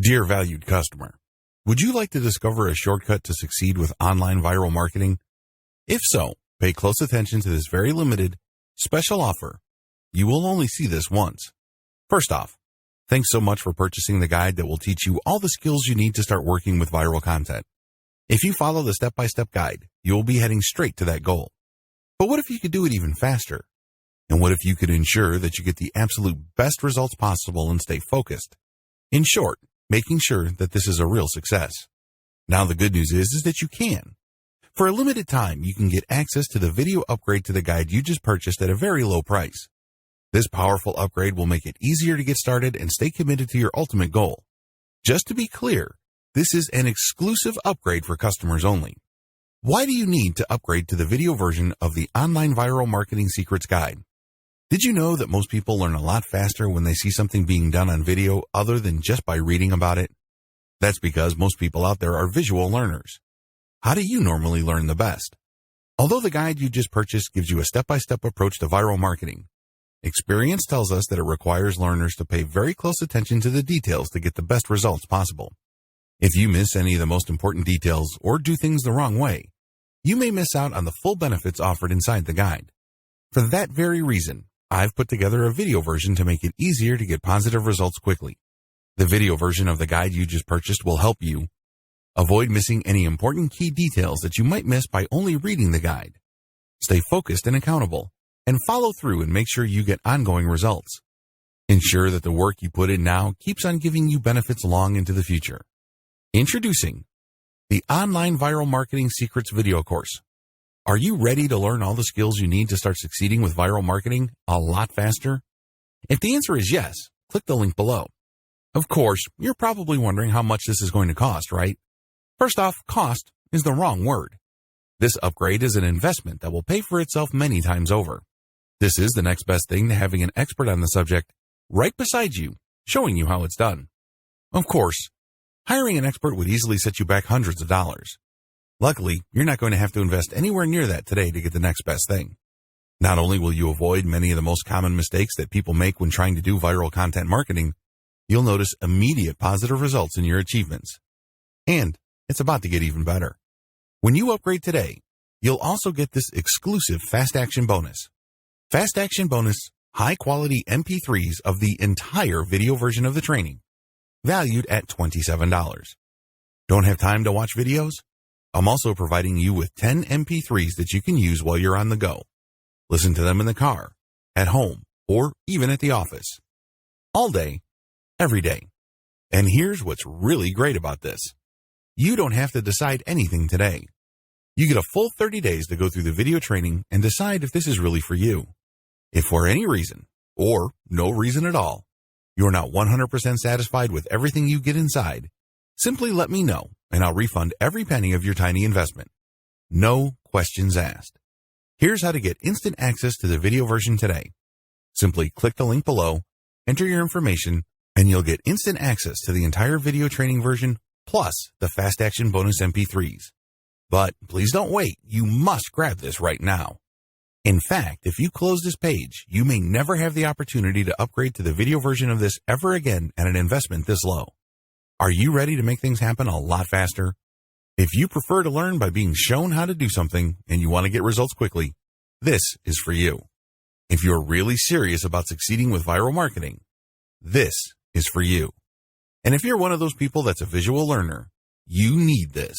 Dear valued customer, would you like to discover a shortcut to succeed with online viral marketing? If so, pay close attention to this very limited, special offer. You will only see this once. First off, thanks so much for purchasing the guide that will teach you all the skills you need to start working with viral content. If you follow the step-by-step guide, you will be heading straight to that goal. But what if you could do it even faster? And what if you could ensure that you get the absolute best results possible and stay focused? In short, making sure that this is a real success. Now the good news is that you can. For a limited time, you can get access to the video upgrade to the guide you just purchased at a very low price. This powerful upgrade will make it easier to get started and stay committed to your ultimate goal. Just to be clear, this is an exclusive upgrade for customers only. Why do you need to upgrade to the video version of the Online Viral Marketing Secrets Guide? Did you know that most people learn a lot faster when they see something being done on video other than just by reading about it? That's because most people out there are visual learners. How do you normally learn the best? Although the guide you just purchased gives you a step-by-step approach to viral marketing, experience tells us that it requires learners to pay very close attention to the details to get the best results possible. If you miss any of the most important details or do things the wrong way, you may miss out on the full benefits offered inside the guide. For that very reason, I've put together a video version to make it easier to get positive results quickly. The video version of the guide you just purchased will help you avoid missing any important key details that you might miss by only reading the guide. Stay focused and accountable, and follow through and make sure you get ongoing results. Ensure that the work you put in now keeps on giving you benefits long into the future. Introducing the Online Viral Marketing Secrets video course. Are you ready to learn all the skills you need to start succeeding with viral marketing a lot faster? If the answer is yes, click the link below. Of course, you're probably wondering how much this is going to cost, right? First off, cost is the wrong word. This upgrade is an investment that will pay for itself many times over. This is the next best thing to having an expert on the subject right beside you, showing you how it's done. Of course, hiring an expert would easily set you back hundreds of dollars. Luckily, you're not going to have to invest anywhere near that today to get the next best thing. Not only will you avoid many of the most common mistakes that people make when trying to do viral content marketing, you'll notice immediate positive results in your achievements. And it's about to get even better. When you upgrade today, you'll also get this exclusive Fast Action bonus. Fast Action bonus, high-quality MP3s of the entire video version of the training, valued at $27. Don't have time to watch videos? I'm also providing you with 10 MP3s that you can use while you're on the go. Listen to them in the car, at home, or even at the office. All day, every day. And here's what's really great about this. You don't have to decide anything today. You get a full 30 days to go through the video training and decide if this is really for you. If for any reason, or no reason at all, you're not 100% satisfied with everything you get inside, simply let me know, and I'll refund every penny of your tiny investment. No questions asked. Here's how to get instant access to the video version today. Simply click the link below, enter your information, and you'll get instant access to the entire video training version, plus the Fast Action bonus MP3s. But please don't wait, you must grab this right now. In fact, if you close this page, you may never have the opportunity to upgrade to the video version of this ever again at an investment this low. Are you ready to make things happen a lot faster? If you prefer to learn by being shown how to do something and you want to get results quickly, this is for you. If you're really serious about succeeding with viral marketing, this is for you. And if you're one of those people that's a visual learner, you need this.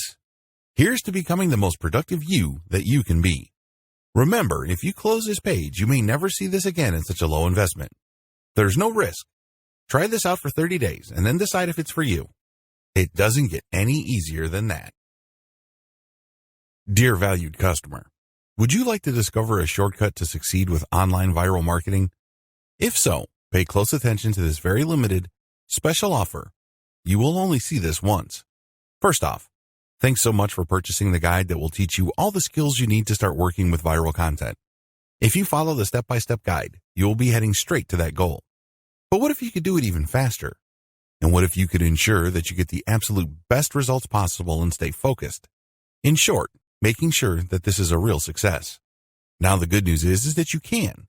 Here's to becoming the most productive you that you can be. Remember, if you close this page, you may never see this again in such a low investment. There's no risk. Try this out for 30 days and then decide if it's for you. It doesn't get any easier than that. Dear valued customer, would you like to discover a shortcut to succeed with online viral marketing? If so, pay close attention to this very limited, special offer. You will only see this once. First off, thanks so much for purchasing the guide that will teach you all the skills you need to start working with viral content. If you follow the step-by-step guide, you will be heading straight to that goal. But what if you could do it even faster? And what if you could ensure that you get the absolute best results possible and stay focused? In short, making sure that this is a real success. Now the good news is that you can.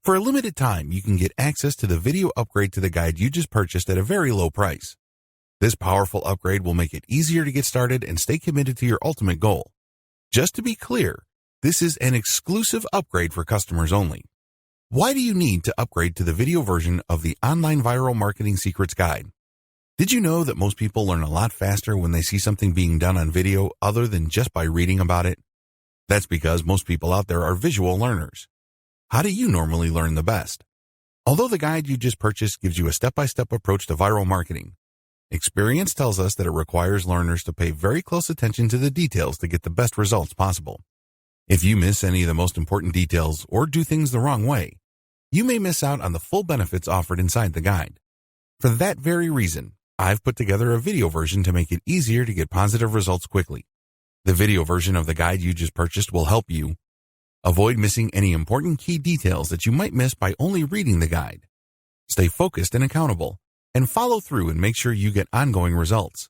For a limited time, you can get access to the video upgrade to the guide you just purchased at a very low price. This powerful upgrade will make it easier to get started and stay committed to your ultimate goal. Just to be clear, this is an exclusive upgrade for customers only. Why do you need to upgrade to the video version of the Online Viral Marketing Secrets Guide? Did you know that most people learn a lot faster when they see something being done on video other than just by reading about it? That's because most people out there are visual learners. How do you normally learn the best? Although the guide you just purchased gives you a step-by-step approach to viral marketing, experience tells us that it requires learners to pay very close attention to the details to get the best results possible. If you miss any of the most important details or do things the wrong way, you may miss out on the full benefits offered inside the guide. For that very reason, I've put together a video version to make it easier to get positive results quickly. The video version of the guide you just purchased will help you avoid missing any important key details that you might miss by only reading the guide. Stay focused and accountable, and follow through and make sure you get ongoing results.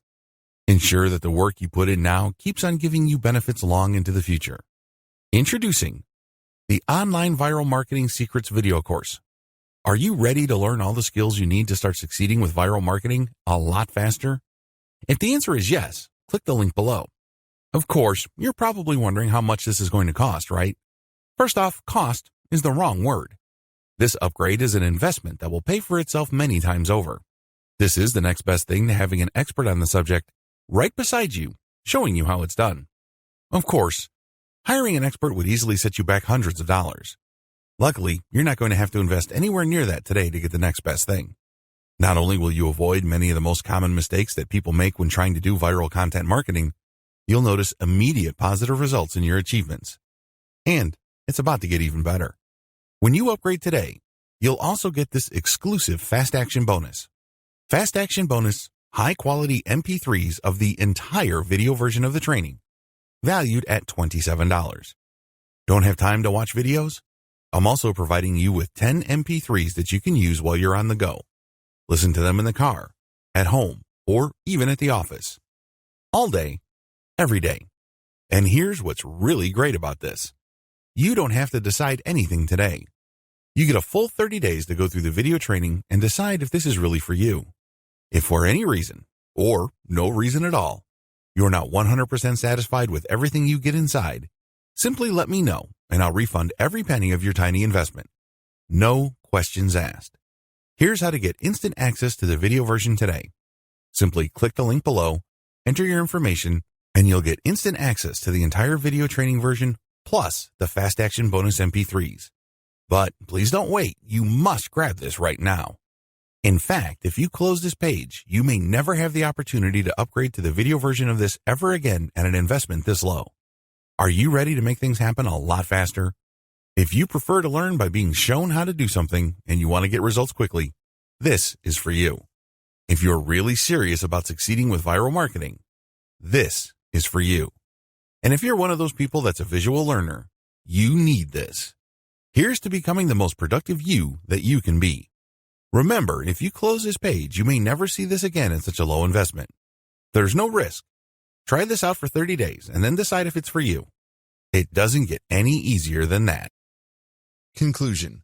Ensure that the work you put in now keeps on giving you benefits long into the future. Introducing the Online Viral Marketing Secrets video course. Are you ready to learn all the skills you need to start succeeding with viral marketing a lot faster? If the answer is yes, click the link below. Of course, you're probably wondering how much this is going to cost, right? First off, cost is the wrong word. This upgrade is an investment that will pay for itself many times over. This is the next best thing to having an expert on the subject right beside you, showing you how it's done. Of course, hiring an expert would easily set you back hundreds of dollars. Luckily, you're not going to have to invest anywhere near that today to get the next best thing. Not only will you avoid many of the most common mistakes that people make when trying to do viral content marketing, you'll notice immediate positive results in your achievements. And it's about to get even better. When you upgrade today, you'll also get this exclusive Fast Action bonus. Fast Action bonus, high-quality MP3s of the entire video version of the training, valued at $27. Don't have time to watch videos? I'm also providing you with 10 MP3s that you can use while you're on the go. Listen to them in the car, at home, or even at the office. All day, every day. And here's what's really great about this. You don't have to decide anything today. You get a full 30 days to go through the video training and decide if this is really for you. If for any reason, or no reason at all, you're not 100% satisfied with everything you get inside, simply let me know and I'll refund every penny of your tiny investment. No questions asked. Here's how to get instant access to the video version today. Simply click the link below, enter your information, and you'll get instant access to the entire video training version plus the Fast Action bonus MP3s. But please don't wait. You must grab this right now. In fact, if you close this page, you may never have the opportunity to upgrade to the video version of this ever again at an investment this low. Are you ready to make things happen a lot faster? If you prefer to learn by being shown how to do something and you want to get results quickly, this is for you. If you're really serious about succeeding with viral marketing, this is for you. And if you're one of those people that's a visual learner, you need this. Here's to becoming the most productive you that you can be. Remember, if you close this page, you may never see this again at such a low investment. There's no risk. Try this out for 30 days and then decide if it's for you. It doesn't get any easier than that. Conclusion.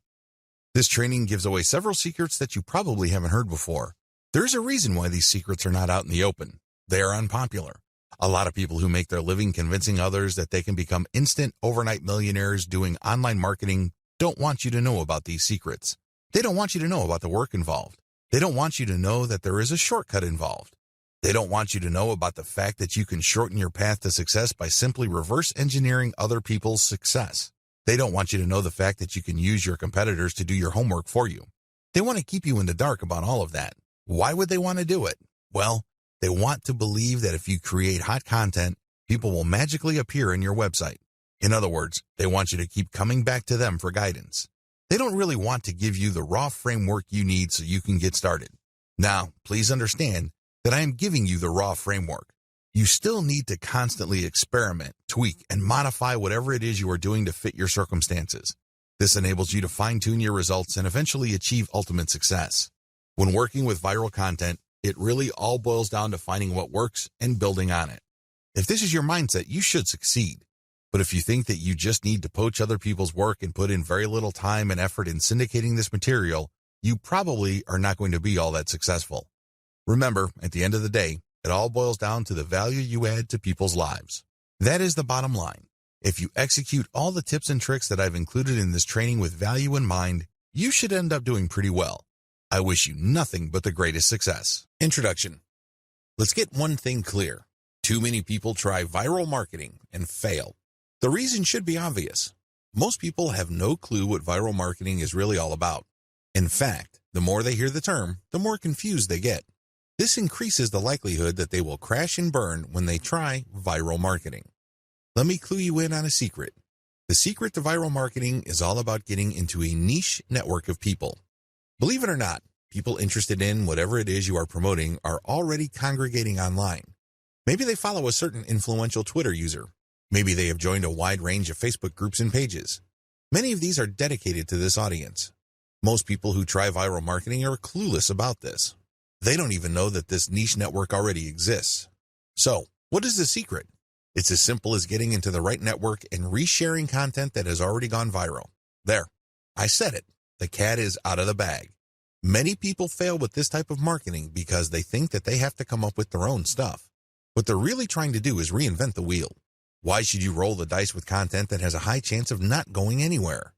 This training gives away several secrets that you probably haven't heard before. There's a reason why these secrets are not out in the open. They are unpopular. A lot of people who make their living convincing others that they can become instant overnight millionaires doing online marketing don't want you to know about these secrets. They don't want you to know about the work involved. They don't want you to know that there is a shortcut involved. They don't want you to know about the fact that you can shorten your path to success by simply reverse engineering other people's success. They don't want you to know the fact that you can use your competitors to do your homework for you. They want to keep you in the dark about all of that. Why would they want to do it? Well, they want to believe that if you create hot content, people will magically appear in your website. In other words, they want you to keep coming back to them for guidance. They don't really want to give you the raw framework you need so you can get started. Now, please understand that I am giving you the raw framework. You still need to constantly experiment, tweak, and modify whatever it is you are doing to fit your circumstances. This enables you to fine-tune your results and eventually achieve ultimate success. When working with viral content, it really all boils down to finding what works and building on it. If this is your mindset, you should succeed. But if you think that you just need to poach other people's work and put in very little time and effort in syndicating this material, you probably are not going to be all that successful. Remember, at the end of the day, it all boils down to the value you add to people's lives. That is the bottom line. If you execute all the tips and tricks that I've included in this training with value in mind, you should end up doing pretty well. I wish you nothing but the greatest success. Introduction. Let's get one thing clear. Too many people try viral marketing and fail. The reason should be obvious. Most people have no clue what viral marketing is really all about. In fact, the more they hear the term, the more confused they get. This increases the likelihood that they will crash and burn when they try viral marketing. Let me clue you in on a secret. The secret to viral marketing is all about getting into a niche network of people. Believe it or not, people interested in whatever it is you are promoting are already congregating online. Maybe they follow a certain influential Twitter user. Maybe they have joined a wide range of Facebook groups and pages. Many of these are dedicated to this audience. Most people who try viral marketing are clueless about this. They don't even know that this niche network already exists. So, what is the secret? It's as simple as getting into the right network and resharing content that has already gone viral. There, I said it. The cat is out of the bag. Many people fail with this type of marketing because they think that they have to come up with their own stuff. What they're really trying to do is reinvent the wheel. Why should you roll the dice with content that has a high chance of not going anywhere?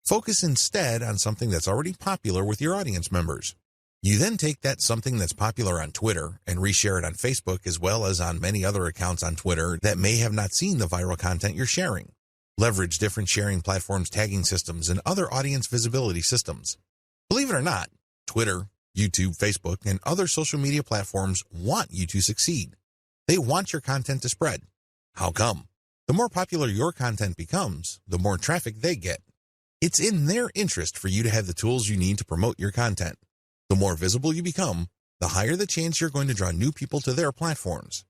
Focus instead on something that's already popular with your audience members. You then take that something that's popular on Twitter and reshare it on Facebook as well as on many other accounts on Twitter that may have not seen the viral content you're sharing. Leverage different sharing platforms, tagging systems, and other audience visibility systems. Believe it or not, Twitter, YouTube, Facebook, and other social media platforms want you to succeed. They want your content to spread. How come? The more popular your content becomes, the more traffic they get. It's in their interest for you to have the tools you need to promote your content. The more visible you become, the higher the chance you're going to draw new people to their platforms.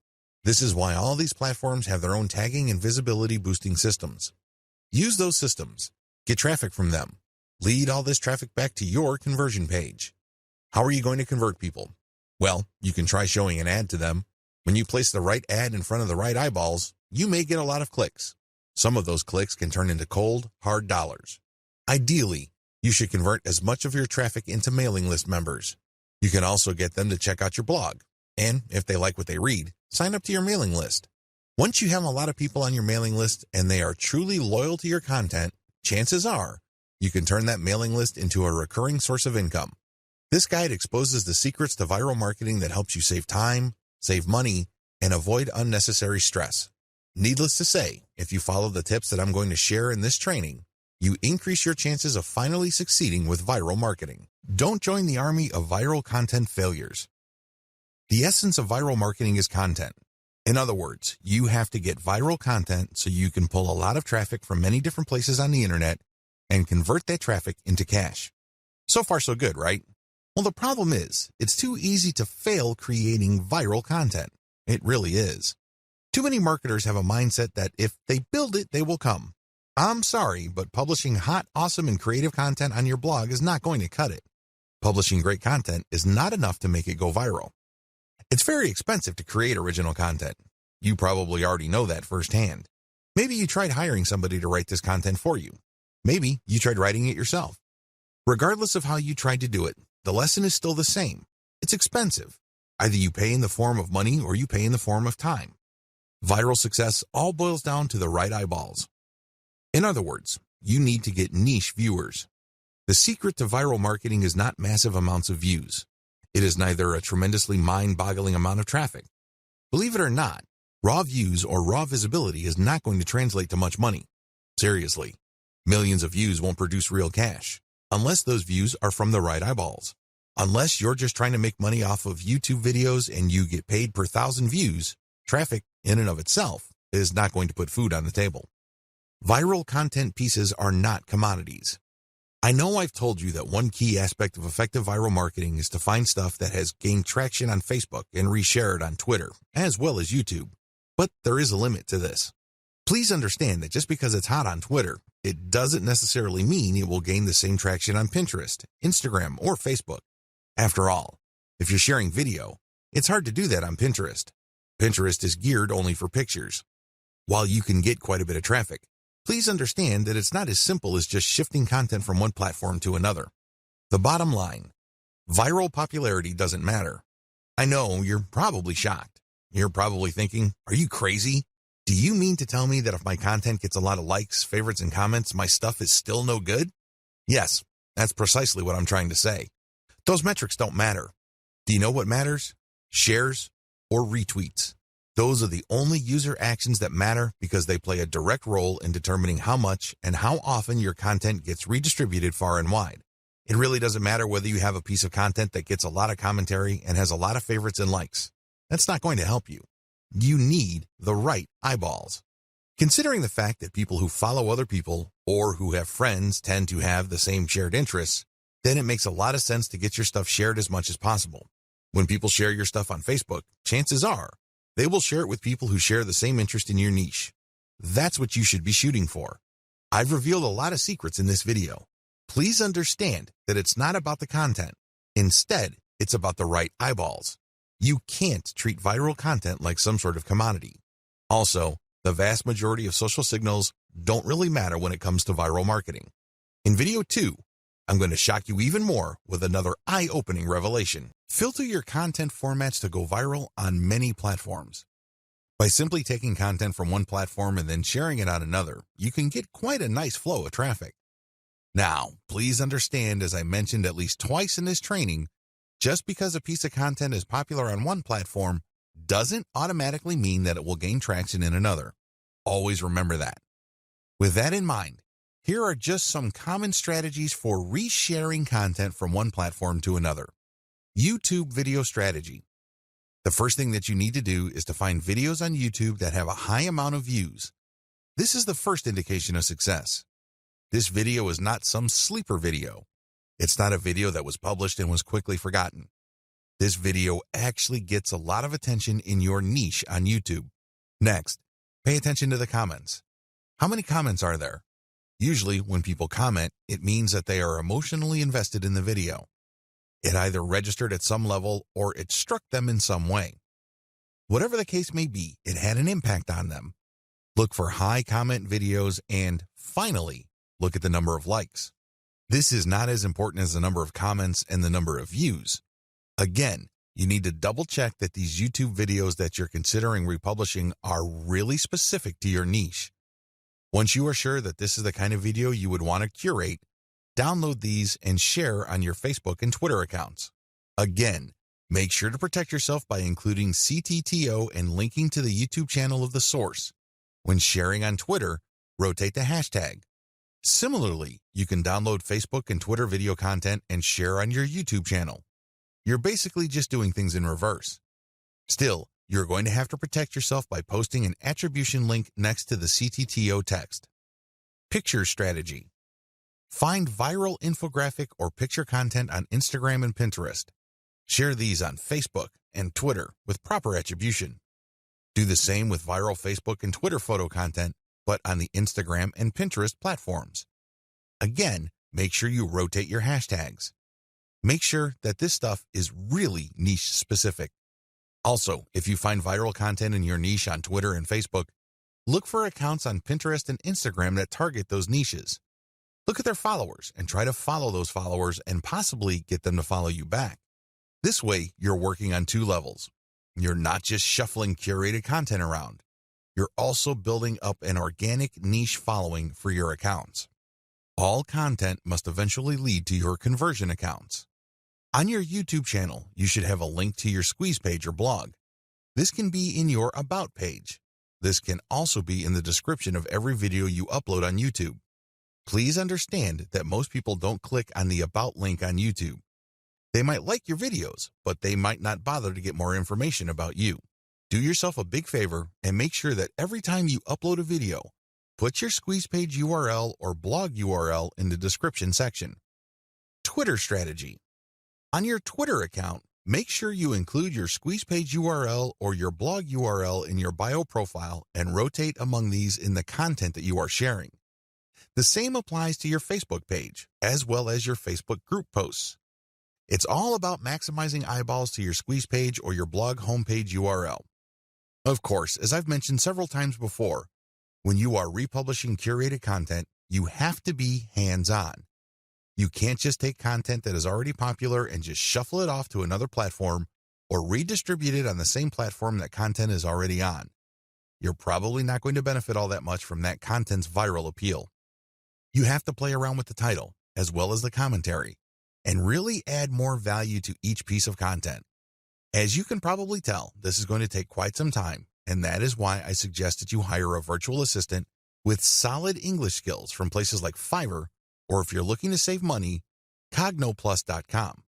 This is why all these platforms have their own tagging and visibility boosting systems. Use those systems. Get traffic from them. Lead all this traffic back to your conversion page. How are you going to convert people? Well, you can try showing an ad to them. When you place the right ad in front of the right eyeballs, you may get a lot of clicks. Some of those clicks can turn into cold, hard dollars. Ideally, you should convert as much of your traffic into mailing list members. You can also get them to check out your blog. And if they like what they read, sign up to your mailing list. Once you have a lot of people on your mailing list and they are truly loyal to your content, chances are you can turn that mailing list into a recurring source of income. This guide exposes the secrets to viral marketing that helps you save time, save money, and avoid unnecessary stress. Needless to say, if you follow the tips that I'm going to share in this training, you increase your chances of finally succeeding with viral marketing. Don't join the army of viral content failures. The essence of viral marketing is content. In other words, you have to get viral content so you can pull a lot of traffic from many different places on the internet and convert that traffic into cash. So far, so good, right? Well, the problem is, it's too easy to fail creating viral content. It really is. Too many marketers have a mindset that if they build it, they will come. I'm sorry, but publishing hot, awesome, and creative content on your blog is not going to cut it. Publishing great content is not enough to make it go viral. It's very expensive to create original content. You probably already know that firsthand. Maybe you tried hiring somebody to write this content for you. Maybe you tried writing it yourself. Regardless of how you tried to do it, the lesson is still the same. It's expensive. Either you pay in the form of money or you pay in the form of time. Viral success all boils down to the right eyeballs. In other words, you need to get niche viewers. The secret to viral marketing is not massive amounts of views. It is neither a tremendously mind-boggling amount of traffic. Believe it or not, raw views or raw visibility is not going to translate to much money. Seriously, millions of views won't produce real cash, unless those views are from the right eyeballs. Unless you're just trying to make money off of YouTube videos and you get paid per 1,000 views, traffic in and of itself is not going to put food on the table. Viral content pieces are not commodities. I know I've told you that one key aspect of effective viral marketing is to find stuff that has gained traction on Facebook and reshare it on Twitter, as well as YouTube. But there is a limit to this. Please understand that just because it's hot on Twitter, it doesn't necessarily mean it will gain the same traction on Pinterest, Instagram, or Facebook. After all, if you're sharing video, it's hard to do that on Pinterest. Pinterest is geared only for pictures. While you can get quite a bit of traffic, please understand that it's not as simple as just shifting content from one platform to another. The bottom line, viral popularity doesn't matter. I know you're probably shocked. You're probably thinking, are you crazy? Do you mean to tell me that if my content gets a lot of likes, favorites, and comments, my stuff is still no good? Yes, that's precisely what I'm trying to say. Those metrics don't matter. Do you know what matters? Shares or retweets. Those are the only user actions that matter because they play a direct role in determining how much and how often your content gets redistributed far and wide. It really doesn't matter whether you have a piece of content that gets a lot of commentary and has a lot of favorites and likes. That's not going to help you. You need the right eyeballs. Considering the fact that people who follow other people or who have friends tend to have the same shared interests, then it makes a lot of sense to get your stuff shared as much as possible. When people share your stuff on Facebook, chances are they will share it with people who share the same interest in your niche. That's what you should be shooting for. I've revealed a lot of secrets in this video. Please understand that it's not about the content. Instead, it's about the right eyeballs. You can't treat viral content like some sort of commodity. Also, the vast majority of social signals don't really matter when it comes to viral marketing. In video 2, I'm going to shock you even more with another eye-opening revelation. Filter your content formats to go viral on many platforms. By simply taking content from one platform and then sharing it on another, you can get quite a nice flow of traffic. Now, please understand, as I mentioned at least twice in this training, just because a piece of content is popular on one platform doesn't automatically mean that it will gain traction in another. Always remember that. With that in mind, here are just some common strategies for resharing content from one platform to another. YouTube video strategy. The first thing that you need to do is to find videos on YouTube that have a high amount of views. This is the first indication of success. This video is not some sleeper video. It's not a video that was published and was quickly forgotten. This video actually gets a lot of attention in your niche on YouTube. Next, pay attention to the comments. How many comments are there? Usually, when people comment, it means that they are emotionally invested in the video. It either registered at some level or it struck them in some way. Whatever the case may be, it had an impact on them. Look for high comment videos and, finally, look at the number of likes. This is not as important as the number of comments and the number of views. Again, you need to double check that these YouTube videos that you're considering republishing are really specific to your niche. Once you are sure that this is the kind of video you would want to curate, download these and share on your Facebook and Twitter accounts. Again, make sure to protect yourself by including CTTO and linking to the YouTube channel of the source. When sharing on Twitter, rotate the hashtag. Similarly, you can download Facebook and Twitter video content and share on your YouTube channel. You're basically just doing things in reverse. Still, you're going to have to protect yourself by posting an attribution link next to the CTTO text. Picture strategy. Find viral infographic or picture content on Instagram and Pinterest. Share these on Facebook and Twitter with proper attribution. Do the same with viral Facebook and Twitter photo content, but on the Instagram and Pinterest platforms. Again, make sure you rotate your hashtags. Make sure that this stuff is really niche specific. Also, if you find viral content in your niche on Twitter and Facebook, look for accounts on Pinterest and Instagram that target those niches. Look at their followers and try to follow those followers and possibly get them to follow you back. This way, you're working on two levels. You're not just shuffling curated content around. You're also building up an organic niche following for your accounts. All content must eventually lead to your conversion accounts. On your YouTube channel, you should have a link to your squeeze page or blog. This can be in your About page. This can also be in the description of every video you upload on YouTube. Please understand that most people don't click on the About link on YouTube. They might like your videos, but they might not bother to get more information about you. Do yourself a big favor and make sure that every time you upload a video, put your squeeze page URL or blog URL in the description section. Twitter strategy. On your Twitter account, make sure you include your squeeze page URL or your blog URL in your bio profile and rotate among these in the content that you are sharing. The same applies to your Facebook page, as well as your Facebook group posts. It's all about maximizing eyeballs to your squeeze page or your blog homepage URL. Of course, as I've mentioned several times before, when you are republishing curated content, you have to be hands-on. You can't just take content that is already popular and just shuffle it off to another platform or redistribute it on the same platform that content is already on. You're probably not going to benefit all that much from that content's viral appeal. You have to play around with the title, as well as the commentary, and really add more value to each piece of content. As you can probably tell, this is going to take quite some time, and that is why I suggest that you hire a virtual assistant with solid English skills from places like Fiverr, or if you're looking to save money, Cognoplus.com.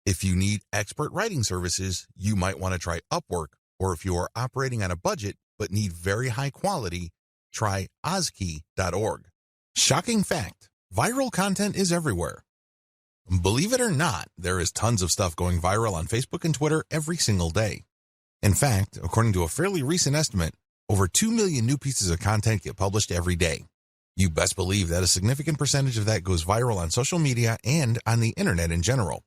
If you need expert writing services, you might want to try Upwork, or if you are operating on a budget but need very high quality, try Ozkey.org. Shocking fact, viral content is everywhere. Believe it or not, there is tons of stuff going viral on Facebook and Twitter every single day. In fact, according to a fairly recent estimate, over 2 million new pieces of content get published every day. You best believe that a significant percentage of that goes viral on social media and on the internet in general.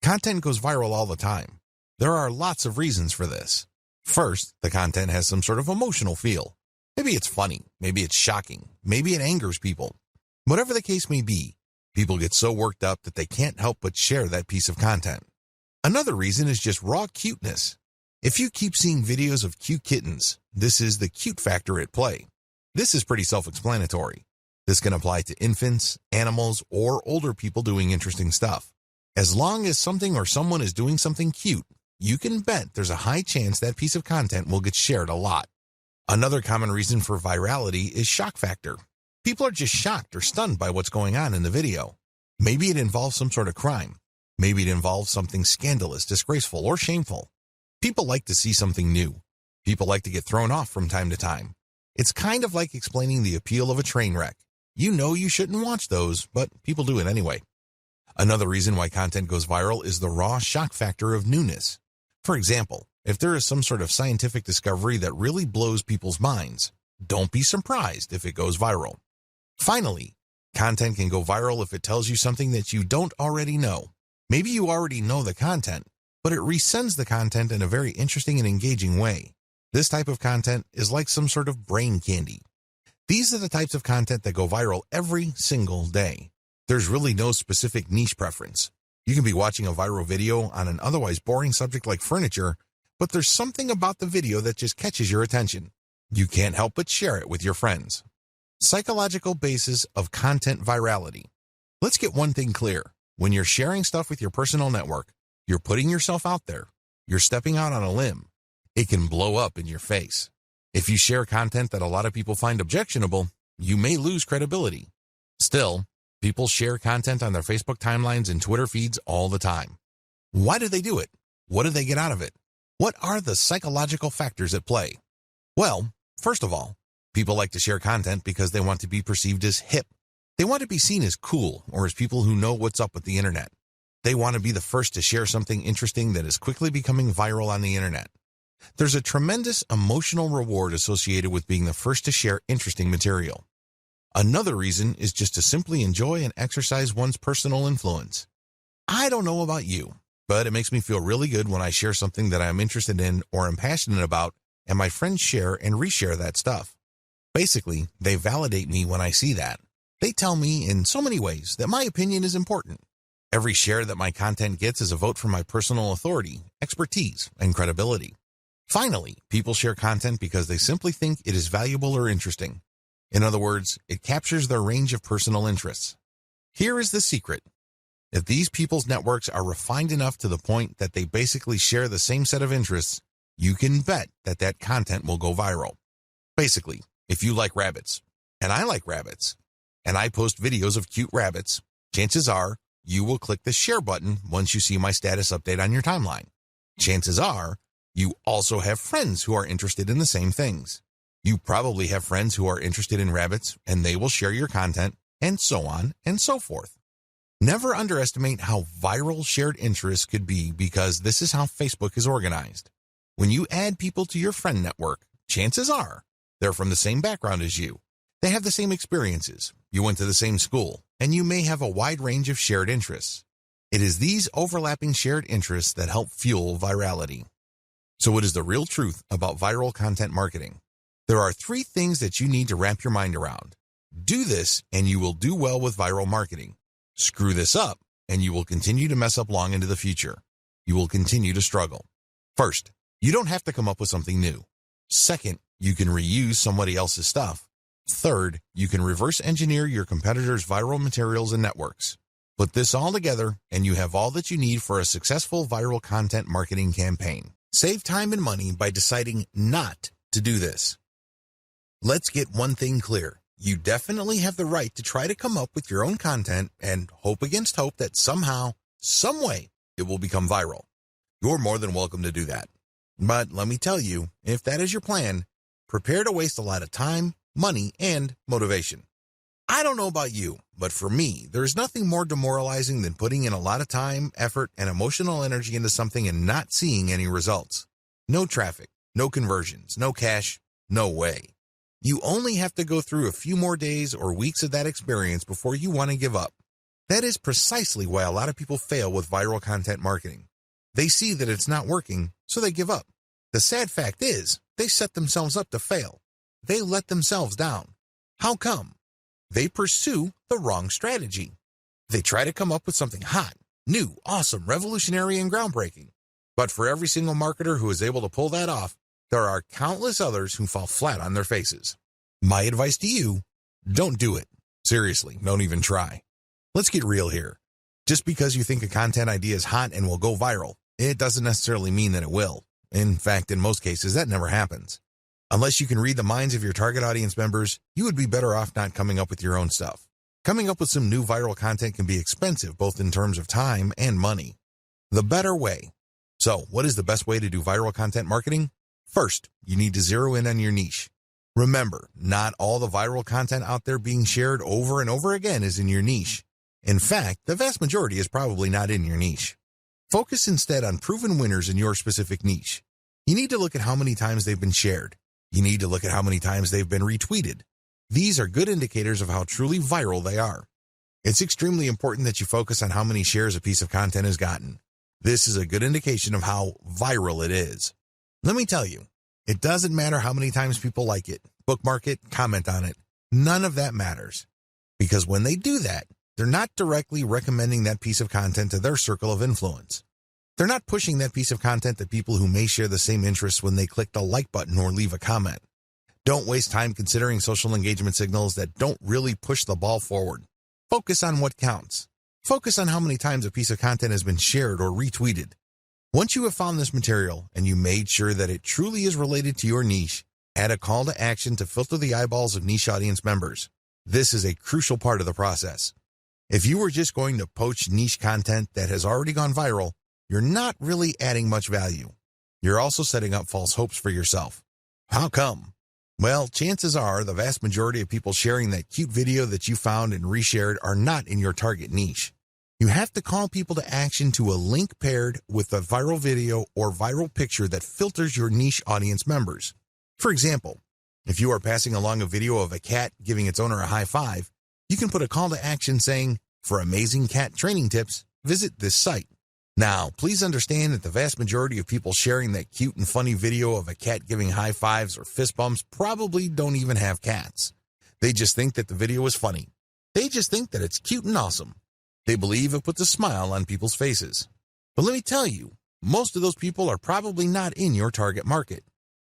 Content goes viral all the time. There are lots of reasons for this. First, the content has some sort of emotional feel. Maybe it's funny, maybe it's shocking, maybe it angers people. Whatever the case may be, people get so worked up that they can't help but share that piece of content. Another reason is just raw cuteness. If you keep seeing videos of cute kittens, this is the cute factor at play. This is pretty self-explanatory. This can apply to infants, animals, or older people doing interesting stuff. As long as something or someone is doing something cute, you can bet there's a high chance that piece of content will get shared a lot. Another common reason for virality is shock factor. People are just shocked or stunned by what's going on in the video. Maybe it involves some sort of crime. Maybe it involves something scandalous, disgraceful, or shameful. People like to see something new. People like to get thrown off from time to time. It's kind of like explaining the appeal of a train wreck. You know you shouldn't watch those, but people do it anyway. Another reason why content goes viral is the raw shock factor of newness. For example, if there is some sort of scientific discovery that really blows people's minds, don't be surprised if it goes viral. Finally, content can go viral if it tells you something that you don't already know. Maybe you already know the content, but it resends the content in a very interesting and engaging way. This type of content is like some sort of brain candy. These are the types of content that go viral every single day. There's really no specific niche preference. You can be watching a viral video on an otherwise boring subject like furniture, but there's something about the video that just catches your attention. You can't help but share it with your friends. Psychological basis of content virality. Let's get one thing clear. When you're sharing stuff with your personal network, you're putting yourself out there. You're stepping out on a limb. It can blow up in your face. If you share content that a lot of people find objectionable, you may lose credibility. Still, people share content on their Facebook timelines and Twitter feeds all the time. Why do they do it? What do they get out of it? What are the psychological factors at play? Well, first of all, people like to share content because they want to be perceived as hip. They want to be seen as cool or as people who know what's up with the internet. They want to be the first to share something interesting that is quickly becoming viral on the internet. There's a tremendous emotional reward associated with being the first to share interesting material. Another reason is just to simply enjoy and exercise one's personal influence. I don't know about you, but it makes me feel really good when I share something that I'm interested in or am passionate about, and my friends share and reshare that stuff. Basically, they validate me when I see that. They tell me in so many ways that my opinion is important. Every share that my content gets is a vote for my personal authority, expertise, and credibility. Finally, people share content because they simply think it is valuable or interesting. In other words, it captures their range of personal interests. Here is the secret. If these people's networks are refined enough to the point that they basically share the same set of interests, you can bet that that content will go viral. Basically, if you like rabbits, and I like rabbits, and I post videos of cute rabbits, chances are you will click the share button once you see my status update on your timeline. Chances are you also have friends who are interested in the same things. You probably have friends who are interested in rabbits, and they will share your content, and so on and so forth. Never underestimate how viral shared interests could be, because this is how Facebook is organized. When you add people to your friend network, chances are they're from the same background as you. They have the same experiences. You went to the same school, and you may have a wide range of shared interests. It is these overlapping shared interests that help fuel virality. So what is the real truth about viral content marketing? There are 3 things that you need to wrap your mind around. Do this, and you will do well with viral marketing. Screw this up, and you will continue to mess up long into the future. You will continue to struggle. First, you don't have to come up with something new. Second, you can reuse somebody else's stuff. Third, you can reverse engineer your competitors' viral materials and networks. Put this all together, and you have all that you need for a successful viral content marketing campaign. Save time and money by deciding not to do this. Let's get one thing clear. You definitely have the right to try to come up with your own content and hope against hope that somehow, some way, it will become viral. You're more than welcome to do that. But let me tell you, if that is your plan, prepare to waste a lot of time, money, and motivation. I don't know about you, but for me, there's nothing more demoralizing than putting in a lot of time, effort, and emotional energy into something and not seeing any results. No traffic, no conversions, no cash, no way. You only have to go through a few more days or weeks of that experience before you want to give up. That is precisely why a lot of people fail with viral content marketing. They see that it's not working, so they give up. The sad fact is, they set themselves up to fail. They let themselves down. How come? They pursue the wrong strategy. They try to come up with something hot, new, awesome, revolutionary, and groundbreaking. But for every single marketer who is able to pull that off, there are countless others who fall flat on their faces. My advice to you, don't do it. Seriously, don't even try. Let's get real here. Just because you think a content idea is hot and will go viral, it doesn't necessarily mean that it will. In fact, in most cases, that never happens. Unless you can read the minds of your target audience members, you would be better off not coming up with your own stuff. Coming up with some new viral content can be expensive, both in terms of time and money. The better way. So, what is the best way to do viral content marketing? First, you need to zero in on your niche. Remember, not all the viral content out there being shared over and over again is in your niche. In fact, the vast majority is probably not in your niche. Focus instead on proven winners in your specific niche. You need to look at how many times they've been shared. You need to look at how many times they've been retweeted. These are good indicators of how truly viral they are. It's extremely important that you focus on how many shares a piece of content has gotten. This is a good indication of how viral it is. Let me tell you, it doesn't matter how many times people like it, bookmark it, comment on it. None of that matters. Because when they do that, they're not directly recommending that piece of content to their circle of influence. They're not pushing that piece of content to people who may share the same interests when they click the like button or leave a comment. Don't waste time considering social engagement signals that don't really push the ball forward. Focus on what counts. Focus on how many times a piece of content has been shared or retweeted. Once you have found this material and you made sure that it truly is related to your niche, add a call to action to filter the eyeballs of niche audience members. This is a crucial part of the process. If you were just going to poach niche content that has already gone viral, you're not really adding much value. You're also setting up false hopes for yourself. How come? Well, chances are the vast majority of people sharing that cute video that you found and reshared are not in your target niche. You have to call people to action to a link paired with a viral video or viral picture that filters your niche audience members. For example, if you are passing along a video of a cat giving its owner a high five, you can put a call to action saying, "For amazing cat training tips, visit this site." Now, please understand that the vast majority of people sharing that cute and funny video of a cat giving high fives or fist bumps probably don't even have cats. They just think that the video is funny. They just think that it's cute and awesome. They believe it puts a smile on people's faces. But let me tell you, most of those people are probably not in your target market.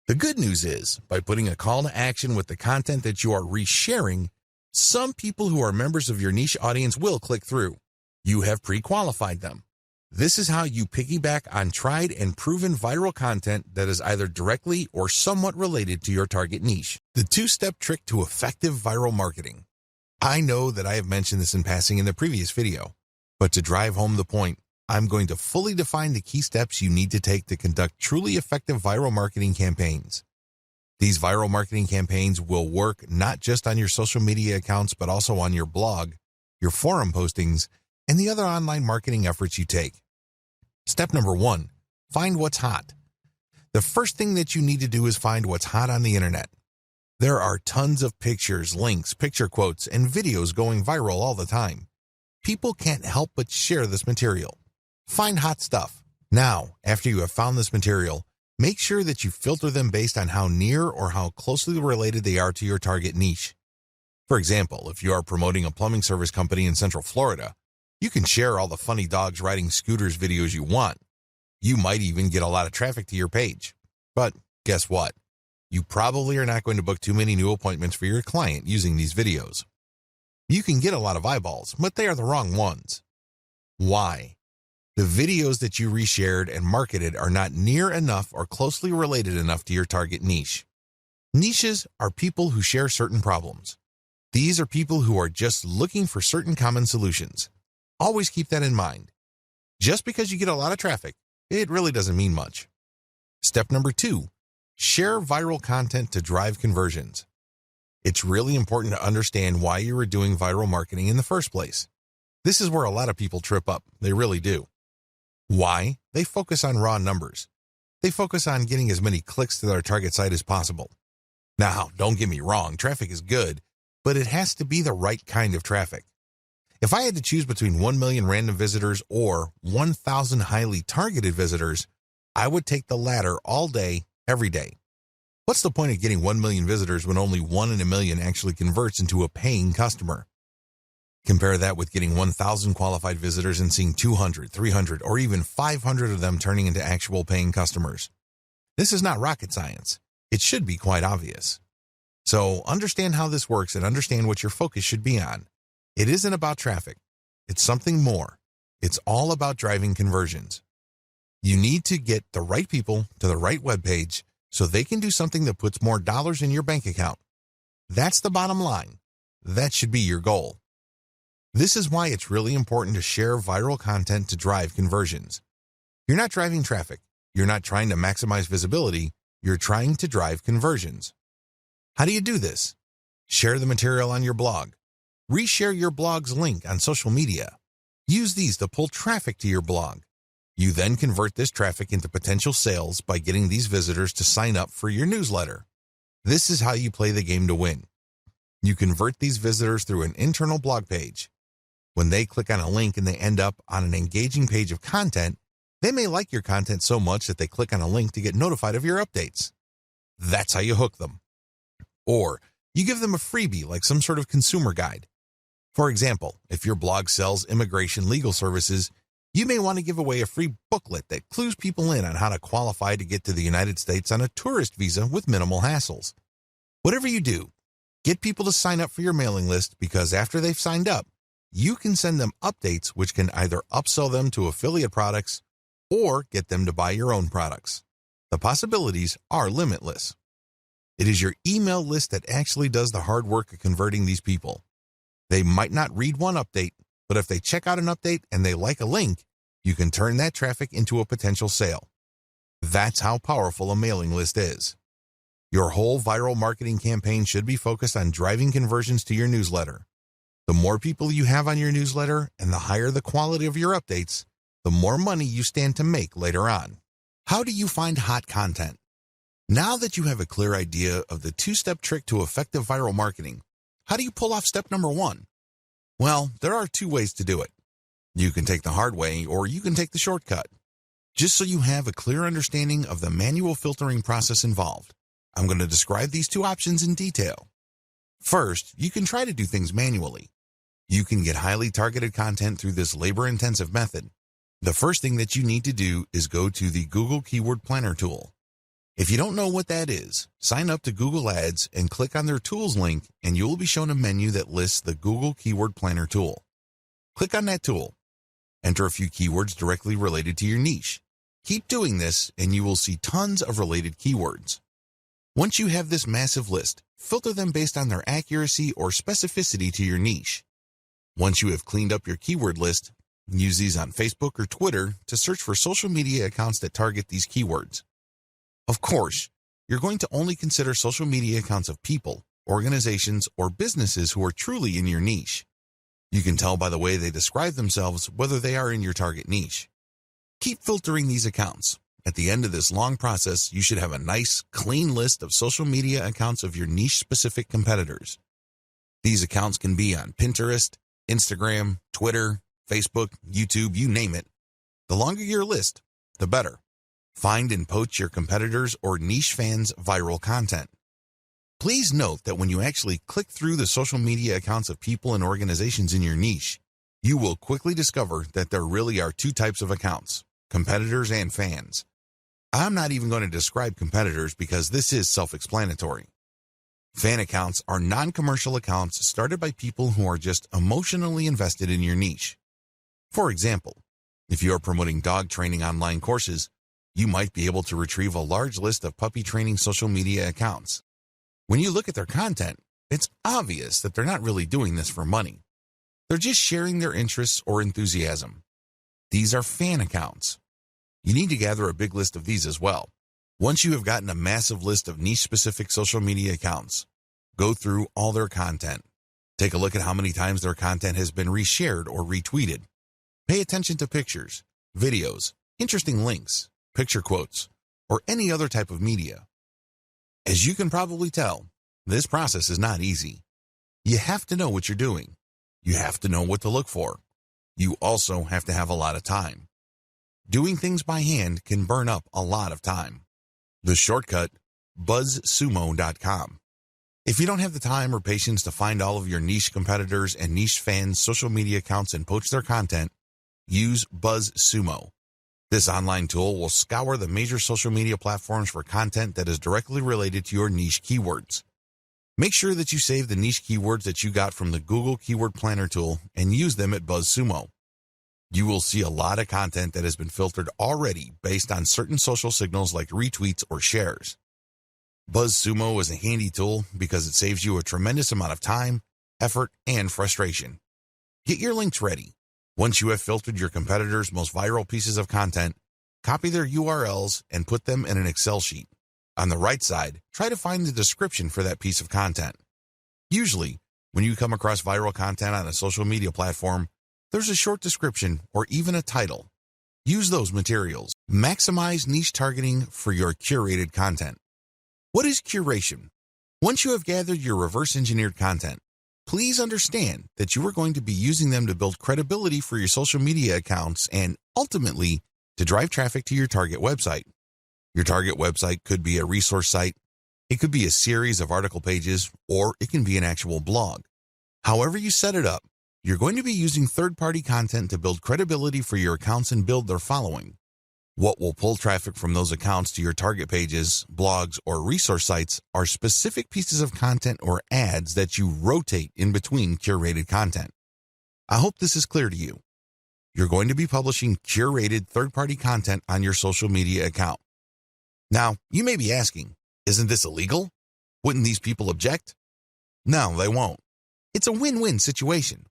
The good news is, by putting a call to action with the content that you are resharing, some people who are members of your niche audience will click through. You have pre-qualified them. This is how you piggyback on tried and proven viral content that is either directly or somewhat related to your target niche. The two-step trick to effective viral marketing. I know that I have mentioned this in passing in the previous video, but to drive home the point, I'm going to fully define the key steps you need to take to conduct truly effective viral marketing campaigns. These viral marketing campaigns will work not just on your social media accounts, but also on your blog, your forum postings, and the other online marketing efforts you take. Step number 1, find what's hot. The first thing that you need to do is find what's hot on the internet. There are tons of pictures, links, picture quotes, and videos going viral all the time. People can't help but share this material. Find hot stuff. Now, after you have found this material, make sure that you filter them based on how near or how closely related they are to your target niche. For example, if you are promoting a plumbing service company in Central Florida, you can share all the funny dogs riding scooters videos you want. You might even get a lot of traffic to your page. But guess what? You probably are not going to book too many new appointments for your client using these videos. You can get a lot of eyeballs, but they are the wrong ones. Why? The videos that you reshared and marketed are not near enough or closely related enough to your target niche. Niches are people who share certain problems. These are people who are just looking for certain common solutions. Always keep that in mind. Just because you get a lot of traffic, it really doesn't mean much. Step number 2, share viral content to drive conversions. It's really important to understand why you are doing viral marketing in the first place. This is where a lot of people trip up. They really do. Why? They focus on raw numbers. They focus on getting as many clicks to their target site as possible. Now, don't get me wrong, traffic is good, but it has to be the right kind of traffic. If I had to choose between 1 million random visitors or 1,000 highly targeted visitors, I would take the latter all day, every day. What's the point of getting 1 million visitors when only 1 in a million actually converts into a paying customer? Compare that with getting 1,000 qualified visitors and seeing 200, 300, or even 500 of them turning into actual paying customers. This is not rocket science. It should be quite obvious. So understand how this works and understand what your focus should be on. It isn't about traffic. It's something more. It's all about driving conversions. You need to get the right people to the right webpage so they can do something that puts more dollars in your bank account. That's the bottom line. That should be your goal. This is why it's really important to share viral content to drive conversions. You're not driving traffic. You're not trying to maximize visibility. You're trying to drive conversions. How do you do this? Share the material on your blog. Reshare your blog's link on social media. Use these to pull traffic to your blog. You then convert this traffic into potential sales by getting these visitors to sign up for your newsletter. This is how you play the game to win. You convert these visitors through an internal blog page. When they click on a link and they end up on an engaging page of content, they may like your content so much that they click on a link to get notified of your updates. That's how you hook them. Or you give them a freebie like some sort of consumer guide. For example, if your blog sells immigration legal services, you may want to give away a free booklet that clues people in on how to qualify to get to the United States on a tourist visa with minimal hassles. Whatever you do, get people to sign up for your mailing list because after they've signed up, you can send them updates which can either upsell them to affiliate products or get them to buy your own products. The possibilities are limitless. It is your email list that actually does the hard work of converting these people. They might not read one update, but if they check out an update and they like a link, you can turn that traffic into a potential sale. That's how powerful a mailing list is. Your whole viral marketing campaign should be focused on driving conversions to your newsletter. The more people you have on your newsletter and the higher the quality of your updates, the more money you stand to make later on. How do you find hot content? Now that you have a clear idea of the two-step trick to effective viral marketing, how do you pull off step number 1? Well, there are 2 ways to do it. You can take the hard way or you can take the shortcut. Just so you have a clear understanding of the manual filtering process involved, I'm going to describe these 2 options in detail. First, you can try to do things manually. You can get highly targeted content through this labor-intensive method. The first thing that you need to do is go to the Google Keyword Planner tool. If you don't know what that is, sign up to Google Ads and click on their Tools link and you will be shown a menu that lists the Google Keyword Planner tool. Click on that tool. Enter a few keywords directly related to your niche. Keep doing this and you will see tons of related keywords. Once you have this massive list, filter them based on their accuracy or specificity to your niche. Once you have cleaned up your keyword list, use these on Facebook or Twitter to search for social media accounts that target these keywords. Of course, you're going to only consider social media accounts of people, organizations, or businesses who are truly in your niche. You can tell by the way they describe themselves whether they are in your target niche. Keep filtering these accounts. At the end of this long process, you should have a nice, clean list of social media accounts of your niche-specific competitors. These accounts can be on Pinterest, Instagram, Twitter, Facebook, YouTube, you name it. The longer your list, the better. Find and poach your competitors' or niche fans' viral content. Please note that when you actually click through the social media accounts of people and organizations in your niche, you will quickly discover that there really are 2 types of accounts. competitors, and fans. I'm not even going to describe competitors because this is self-explanatory. Fan accounts are non-commercial accounts started by people who are just emotionally invested in your niche. For example, if you are promoting dog training online courses, you might be able to retrieve a large list of puppy training social media accounts. When you look at their content, it's obvious that they're not really doing this for money. They're just sharing their interests or enthusiasm. These are fan accounts. You need to gather a big list of these as well. Once you have gotten a massive list of niche-specific social media accounts, go through all their content. Take a look at how many times their content has been reshared or retweeted. Pay attention to pictures, videos, interesting links, picture quotes, or any other type of media. As you can probably tell, this process is not easy. You have to know what you're doing. You have to know what to look for. You also have to have a lot of time. Doing things by hand can burn up a lot of time. The shortcut, buzzsumo.com. If you don't have the time or patience to find all of your niche competitors and niche fans' social media accounts and poach their content, use BuzzSumo. This online tool will scour the major social media platforms for content that is directly related to your niche keywords. Make sure that you save the niche keywords that you got from the Google Keyword Planner tool and use them at BuzzSumo. You will see a lot of content that has been filtered already based on certain social signals like retweets or shares. BuzzSumo is a handy tool because it saves you a tremendous amount of time, effort, and frustration. Get your links ready. Once you have filtered your competitors' most viral pieces of content, copy their URLs and put them in an Excel sheet. On the right side, try to find the description for that piece of content. Usually, when you come across viral content on a social media platform, there's a short description or even a title. Use those materials. Maximize niche targeting for your curated content. What is curation? Once you have gathered your reverse-engineered content, please understand that you are going to be using them to build credibility for your social media accounts and, ultimately, to drive traffic to your target website. Your target website could be a resource site, it could be a series of article pages, or it can be an actual blog. However you set it up, you're going to be using third-party content to build credibility for your accounts and build their following. What will pull traffic from those accounts to your target pages, blogs, or resource sites are specific pieces of content or ads that you rotate in between curated content. I hope this is clear to you. You're going to be publishing curated third-party content on your social media account. Now, you may be asking, isn't this illegal? Wouldn't these people object? No, they won't. It's a win-win situation.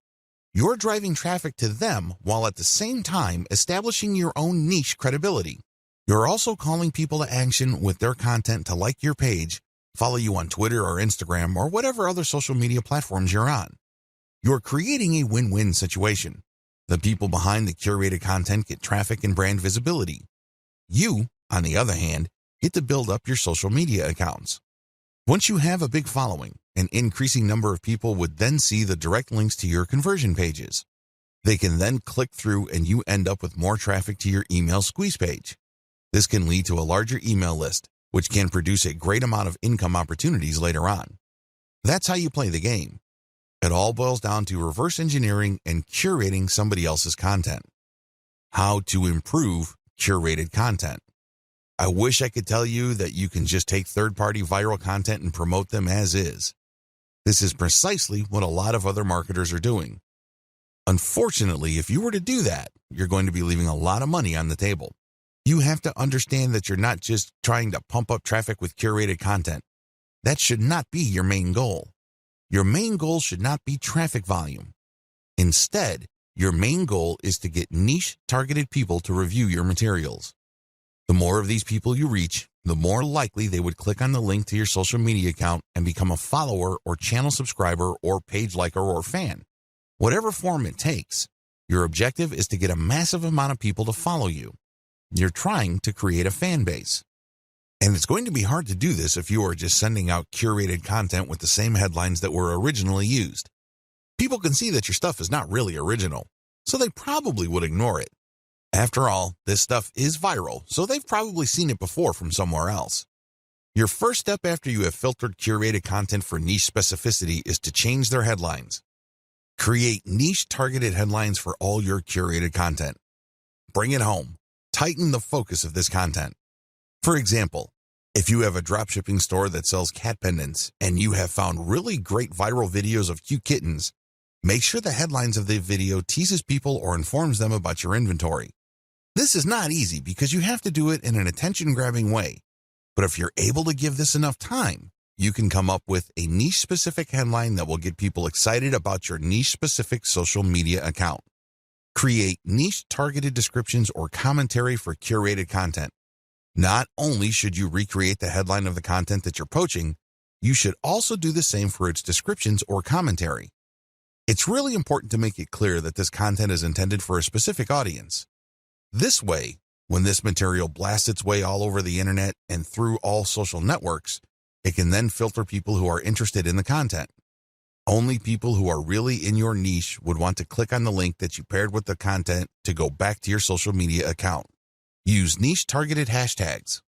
You're driving traffic to them while at the same time establishing your own niche credibility. You're also calling people to action with their content to like your page, follow you on Twitter or Instagram or whatever other social media platforms you're on. You're creating a win-win situation. The people behind the curated content get traffic and brand visibility. You, on the other hand, get to build up your social media accounts. Once you have a big following, an increasing number of people would then see the direct links to your conversion pages. They can then click through and you end up with more traffic to your email squeeze page. This can lead to a larger email list, which can produce a great amount of income opportunities later on. That's how you play the game. It all boils down to reverse engineering and curating somebody else's content. How to improve curated content. I wish I could tell you that you can just take third-party viral content and promote them as is. This is precisely what a lot of other marketers are doing. Unfortunately, if you were to do that, you're going to be leaving a lot of money on the table. You have to understand that you're not just trying to pump up traffic with curated content. That should not be your main goal. Your main goal should not be traffic volume. Instead, your main goal is to get niche-targeted people to review your materials. The more of these people you reach, the more likely they would click on the link to your social media account and become a follower or channel subscriber or page liker or fan. Whatever form it takes, your objective is to get a massive amount of people to follow you. You're trying to create a fan base. And it's going to be hard to do this if you are just sending out curated content with the same headlines that were originally used. People can see that your stuff is not really original, so they probably would ignore it. After all, this stuff is viral, so they've probably seen it before from somewhere else. Your first step after you have filtered curated content for niche specificity is to change their headlines. Create niche-targeted headlines for all your curated content. Bring it home. tighten the focus of this content. For example, if you have a dropshipping store that sells cat pendants and you have found really great viral videos of cute kittens, make sure the headlines of the video teases people or informs them about your inventory. This is not easy because you have to do it in an attention-grabbing way. But if you're able to give this enough time, you can come up with a niche-specific headline that will get people excited about your niche-specific social media account. Create niche-targeted descriptions or commentary for curated content. Not only should you recreate the headline of the content that you're poaching, you should also do the same for its descriptions or commentary. It's really important to make it clear that this content is intended for a specific audience. This way, when this material blasts its way all over the internet and through all social networks, it can then filter people who are interested in the content. Only people who are really in your niche would want to click on the link that you paired with the content to go back to your social media account. Use niche-targeted hashtags.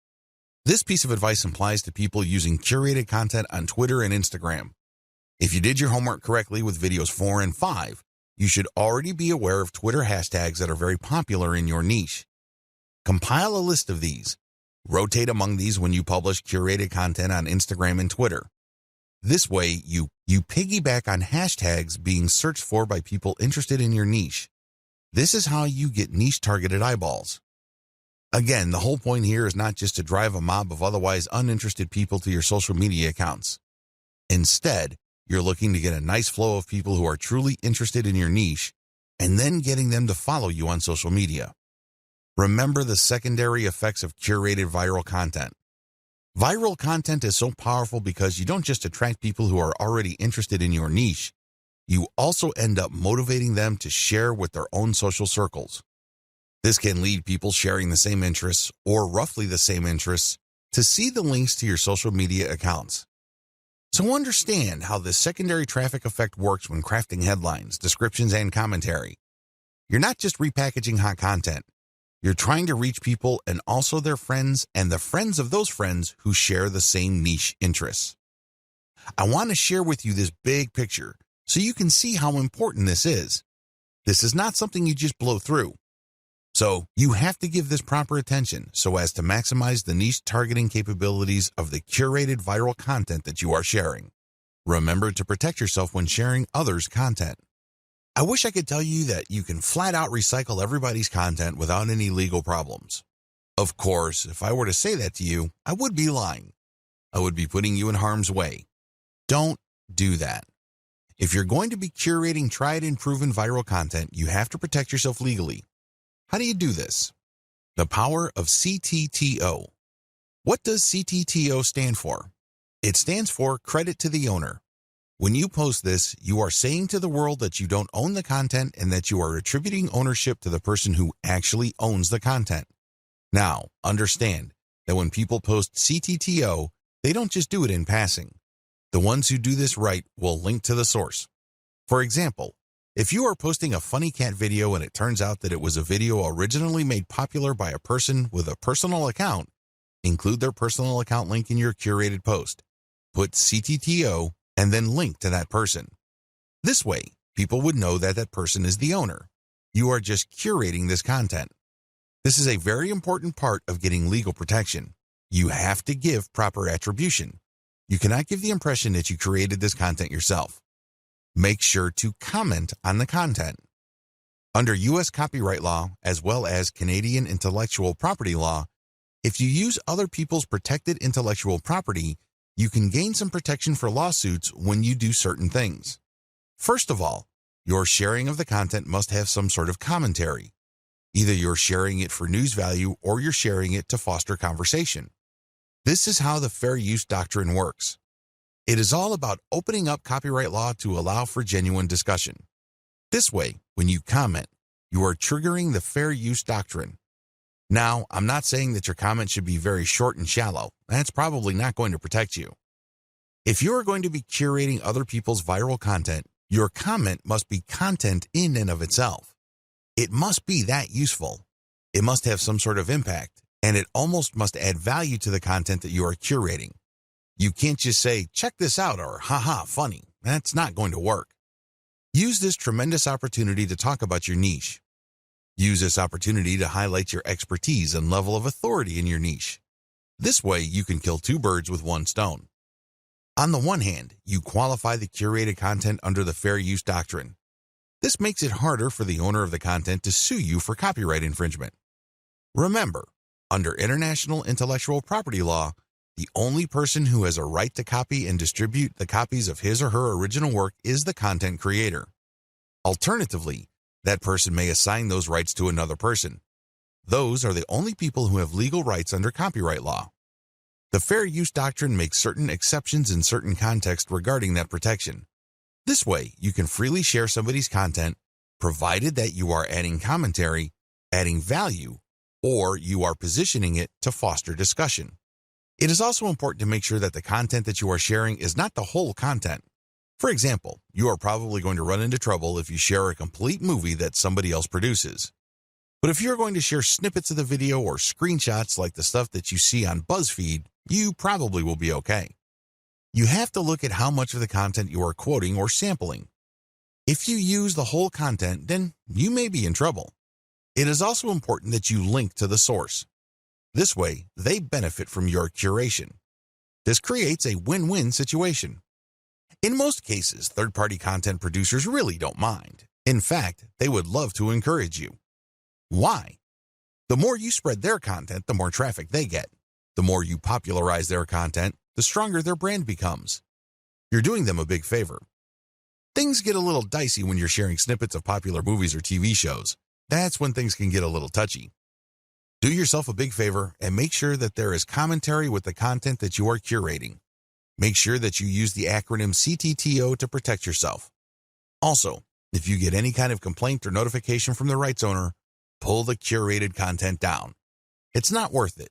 This piece of advice applies to people using curated content on Twitter and Instagram. If you did your homework correctly with videos 4 and 5, you should already be aware of Twitter hashtags that are very popular in your niche. Compile a list of these. Rotate among these when you publish curated content on Instagram and Twitter. This way, you piggyback on hashtags being searched for by people interested in your niche. This is how you get niche-targeted eyeballs. Again, the whole point here is not just to drive a mob of otherwise uninterested people to your social media accounts. Instead, you're looking to get a nice flow of people who are truly interested in your niche and then getting them to follow you on social media. Remember the secondary effects of curated viral content. Viral content is so powerful because you don't just attract people who are already interested in your niche, you also end up motivating them to share with their own social circles. This can lead people sharing the same interests or roughly the same interests to see the links to your social media accounts. So understand how this secondary traffic effect works when crafting headlines, descriptions, and commentary. You're not just repackaging hot content. You're trying to reach people and also their friends and the friends of those friends who share the same niche interests. I want to share with you this big picture so you can see how important this is. This is not something you just blow through. So you have to give this proper attention so as to maximize the niche targeting capabilities of the curated viral content that you are sharing. Remember to protect yourself when sharing others' content. I wish I could tell you that you can flat out recycle everybody's content without any legal problems. Of course, if I were to say that to you, I would be lying. I would be putting you in harm's way. Don't do that. If you're going to be curating tried and proven viral content, you have to protect yourself legally. How do you do this? The power of CTTO. What does CTTO stand for? It stands for credit to the owner. When you post this, you are saying to the world that you don't own the content and that you are attributing ownership to the person who actually owns the content. Now, understand that when people post CTTO, they don't just do it in passing. The ones who do this right will link to the source. For example, if you are posting a funny cat video and it turns out that it was a video originally made popular by a person with a personal account, include their personal account link in your curated post. Put CTTO and then link to that person. This way, people would know that that person is the owner. You are just curating this content. This is a very important part of getting legal protection. You have to give proper attribution. You cannot give the impression that you created this content yourself. Make sure to comment on the content. Under U.S. copyright law, as well as Canadian intellectual property law, if you use other people's protected intellectual property, you can gain some protection for lawsuits when you do certain things. First of all, your sharing of the content must have some sort of commentary. Either you're sharing it for news value or you're sharing it to foster conversation. This is how the fair use doctrine works. It is all about opening up copyright law to allow for genuine discussion. This way, when you comment, you are triggering the fair use doctrine. Now, I'm not saying that your comment should be very short and shallow. That's probably not going to protect you. If you are going to be curating other people's viral content, your comment must be content in and of itself. It must be that useful. It must have some sort of impact, and it almost must add value to the content that you are curating. You can't just say, check this out, or haha, funny. That's not going to work. Use this tremendous opportunity to talk about your niche. Use this opportunity to highlight your expertise and level of authority in your niche. This way, you can kill two birds with one stone. On the one hand, you qualify the curated content under the fair use doctrine. This makes it harder for the owner of the content to sue you for copyright infringement. Remember, under international intellectual property law, the only person who has a right to copy and distribute the copies of his or her original work is the content creator. Alternatively, that person may assign those rights to another person. Those are the only people who have legal rights under copyright law. The fair use doctrine makes certain exceptions in certain contexts regarding that protection. This way, you can freely share somebody's content, provided that you are adding commentary, adding value, or you are positioning it to foster discussion. It is also important to make sure that the content that you are sharing is not the whole content. For example, you are probably going to run into trouble if you share a complete movie that somebody else produces. But if you're going to share snippets of the video or screenshots like the stuff that you see on BuzzFeed, you probably will be okay. You have to look at how much of the content you are quoting or sampling. If you use the whole content, then you may be in trouble. It is also important that you link to the source. This way, they benefit from your curation. This creates a win-win situation. In most cases, third-party content producers really don't mind. In fact, they would love to encourage you. Why? The more you spread their content, the more traffic they get. The more you popularize their content, the stronger their brand becomes. You're doing them a big favor. Things get a little dicey when you're sharing snippets of popular movies or TV shows. That's when things can get a little touchy. Do yourself a big favor and make sure that there is commentary with the content that you are curating. Make sure that you use the acronym CTTO to protect yourself. Also, if you get any kind of complaint or notification from the rights owner, pull the curated content down. It's not worth it.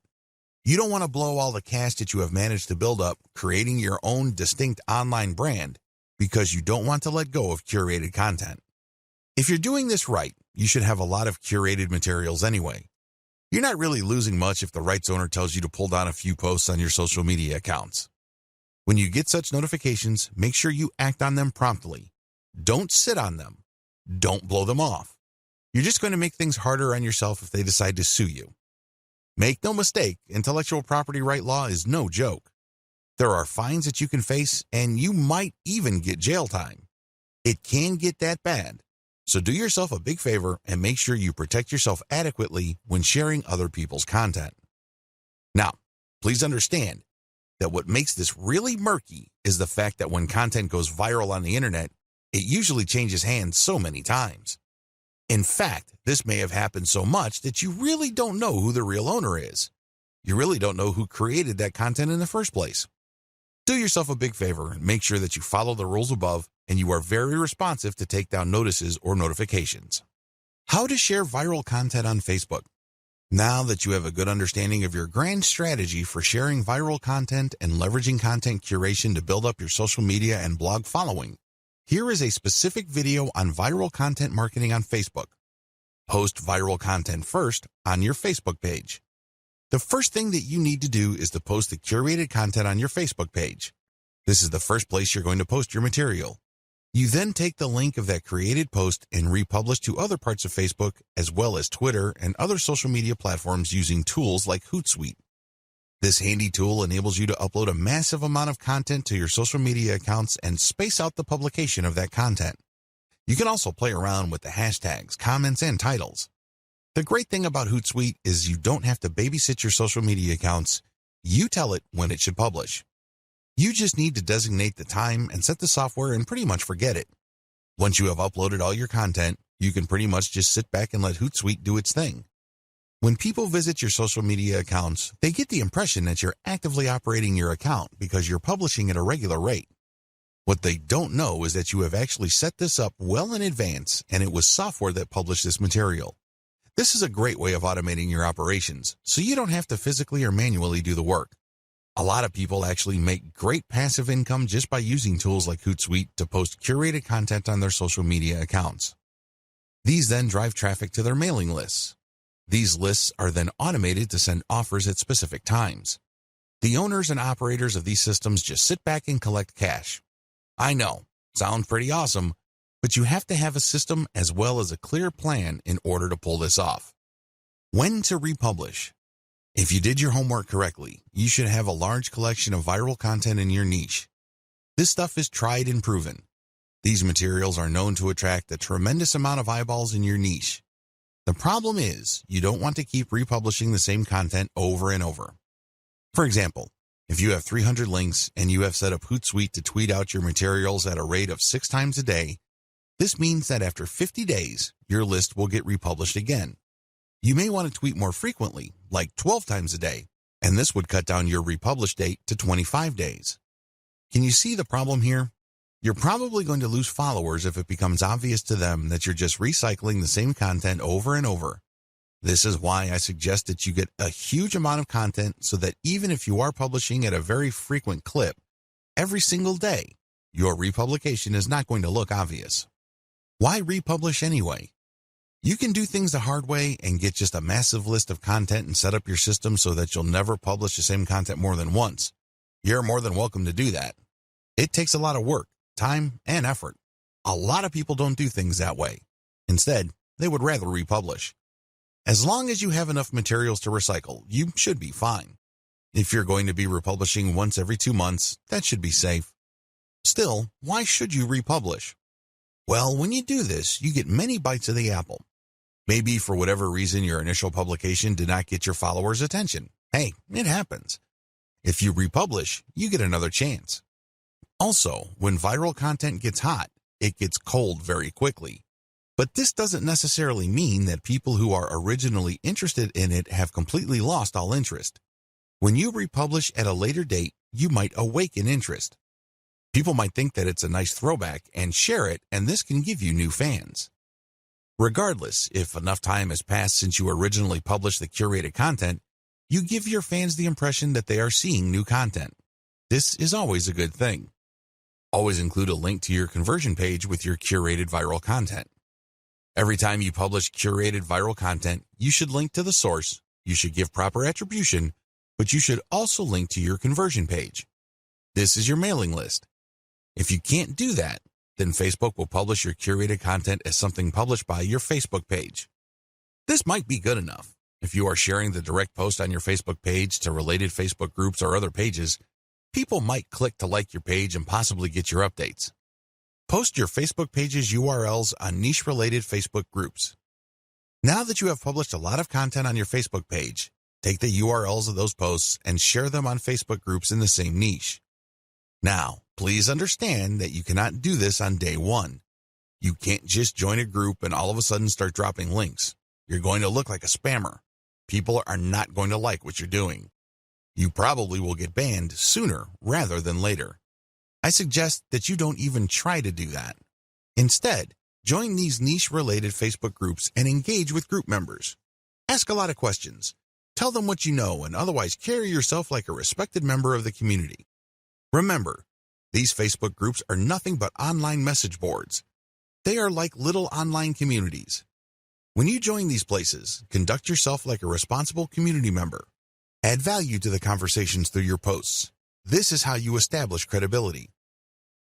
You don't want to blow all the cash that you have managed to build up creating your own distinct online brand because you don't want to let go of curated content. If you're doing this right, you should have a lot of curated materials anyway. You're not really losing much if the rights owner tells you to pull down a few posts on your social media accounts. When you get such notifications, make sure you act on them promptly. Don't sit on them. Don't blow them off. You're just going to make things harder on yourself if they decide to sue you. Make no mistake, intellectual property right law is no joke. There are fines that you can face, and you might even get jail time. It can get that bad. So do yourself a big favor and make sure you protect yourself adequately when sharing other people's content. Now, please understand that what makes this really murky is the fact that when content goes viral on the internet, it usually changes hands so many times. In fact, this may have happened so much that you really don't know who the real owner is. You really don't know who created that content in the first place. Do yourself a big favor and make sure that you follow the rules above and you are very responsive to take down notices or notifications. How to share viral content on Facebook. Now that you have a good understanding of your grand strategy for sharing viral content and leveraging content curation to build up your social media and blog following, here is a specific video on viral content marketing on Facebook. Post viral content first on your Facebook page. The first thing that you need to do is to post the curated content on your Facebook page. This is the first place you're going to post your material. You then take the link of that created post and republish to other parts of Facebook as well as Twitter and other social media platforms using tools like Hootsuite. This handy tool enables you to upload a massive amount of content to your social media accounts and space out the publication of that content. You can also play around with the hashtags, comments, and titles. The great thing about Hootsuite is you don't have to babysit your social media accounts. You tell it when it should publish. You just need to designate the time and set the software and pretty much forget it. Once you have uploaded all your content, you can pretty much just sit back and let Hootsuite do its thing. When people visit your social media accounts, they get the impression that you're actively operating your account because you're publishing at a regular rate. What they don't know is that you have actually set this up well in advance and it was software that published this material. This is a great way of automating your operations, so you don't have to physically or manually do the work. A lot of people actually make great passive income just by using tools like Hootsuite to post curated content on their social media accounts. These then drive traffic to their mailing lists. These lists are then automated to send offers at specific times. The owners and operators of these systems just sit back and collect cash. I know, sounds pretty awesome, But you have to have a system as well as a clear plan in order to pull this off. When to republish. If you did your homework correctly, you should have a large collection of viral content in your niche. This stuff is tried and proven. These materials are known to attract a tremendous amount of eyeballs in your niche. The problem is, you don't want to keep republishing the same content over and over. For example, if you have 300 links and you have set up Hootsuite to tweet out your materials at a rate of 6 times a day, this means that after 50 days, your list will get republished again. You may want to tweet more frequently, like 12 times a day, and this would cut down your republish date to 25 days. Can you see the problem here? You're probably going to lose followers if it becomes obvious to them that you're just recycling the same content over and over. This is why I suggest that you get a huge amount of content so that even if you are publishing at a very frequent clip, every single day, your republication is not going to look obvious. Why republish anyway? You can do things the hard way and get just a massive list of content and set up your system so that you'll never publish the same content more than once. You're more than welcome to do that. It takes a lot of work, time, and effort. A lot of people don't do things that way. Instead, they would rather republish. As long as you have enough materials to recycle, you should be fine. If you're going to be republishing once every 2 months, that should be safe. Still, why should you republish? Well, when you do this, you get many bites of the apple. Maybe for whatever reason your initial publication did not get your followers' attention. Hey, it happens. If you republish, you get another chance. Also, when viral content gets hot, it gets cold very quickly. But this doesn't necessarily mean that people who are originally interested in it have completely lost all interest. When you republish at a later date, you might awaken interest. People might think that it's a nice throwback and share it, and this can give you new fans. Regardless, if enough time has passed since you originally published the curated content, you give your fans the impression that they are seeing new content. This is always a good thing. Always include a link to your conversion page with your curated viral content. Every time you publish curated viral content, you should link to the source, you should give proper attribution, but you should also link to your conversion page. This is your mailing list. If you can't do that, then Facebook will publish your curated content as something published by your Facebook page. This might be good enough. If you are sharing the direct post on your Facebook page to related Facebook groups or other pages, people might click to like your page and possibly get your updates. Post your Facebook page's URLs on niche-related Facebook groups. Now that you have published a lot of content on your Facebook page, take the URLs of those posts and share them on Facebook groups in the same niche. Now, please understand that you cannot do this on day one. You can't just join a group and all of a sudden start dropping links. You're going to look like a spammer. People are not going to like what you're doing. You probably will get banned sooner rather than later. I suggest that you don't even try to do that. Instead, join these niche-related Facebook groups and engage with group members. Ask a lot of questions. Tell them what you know and otherwise carry yourself like a respected member of the community. Remember, these Facebook groups are nothing but online message boards. They are like little online communities. When you join these places, conduct yourself like a responsible community member. Add value to the conversations through your posts. This is how you establish credibility.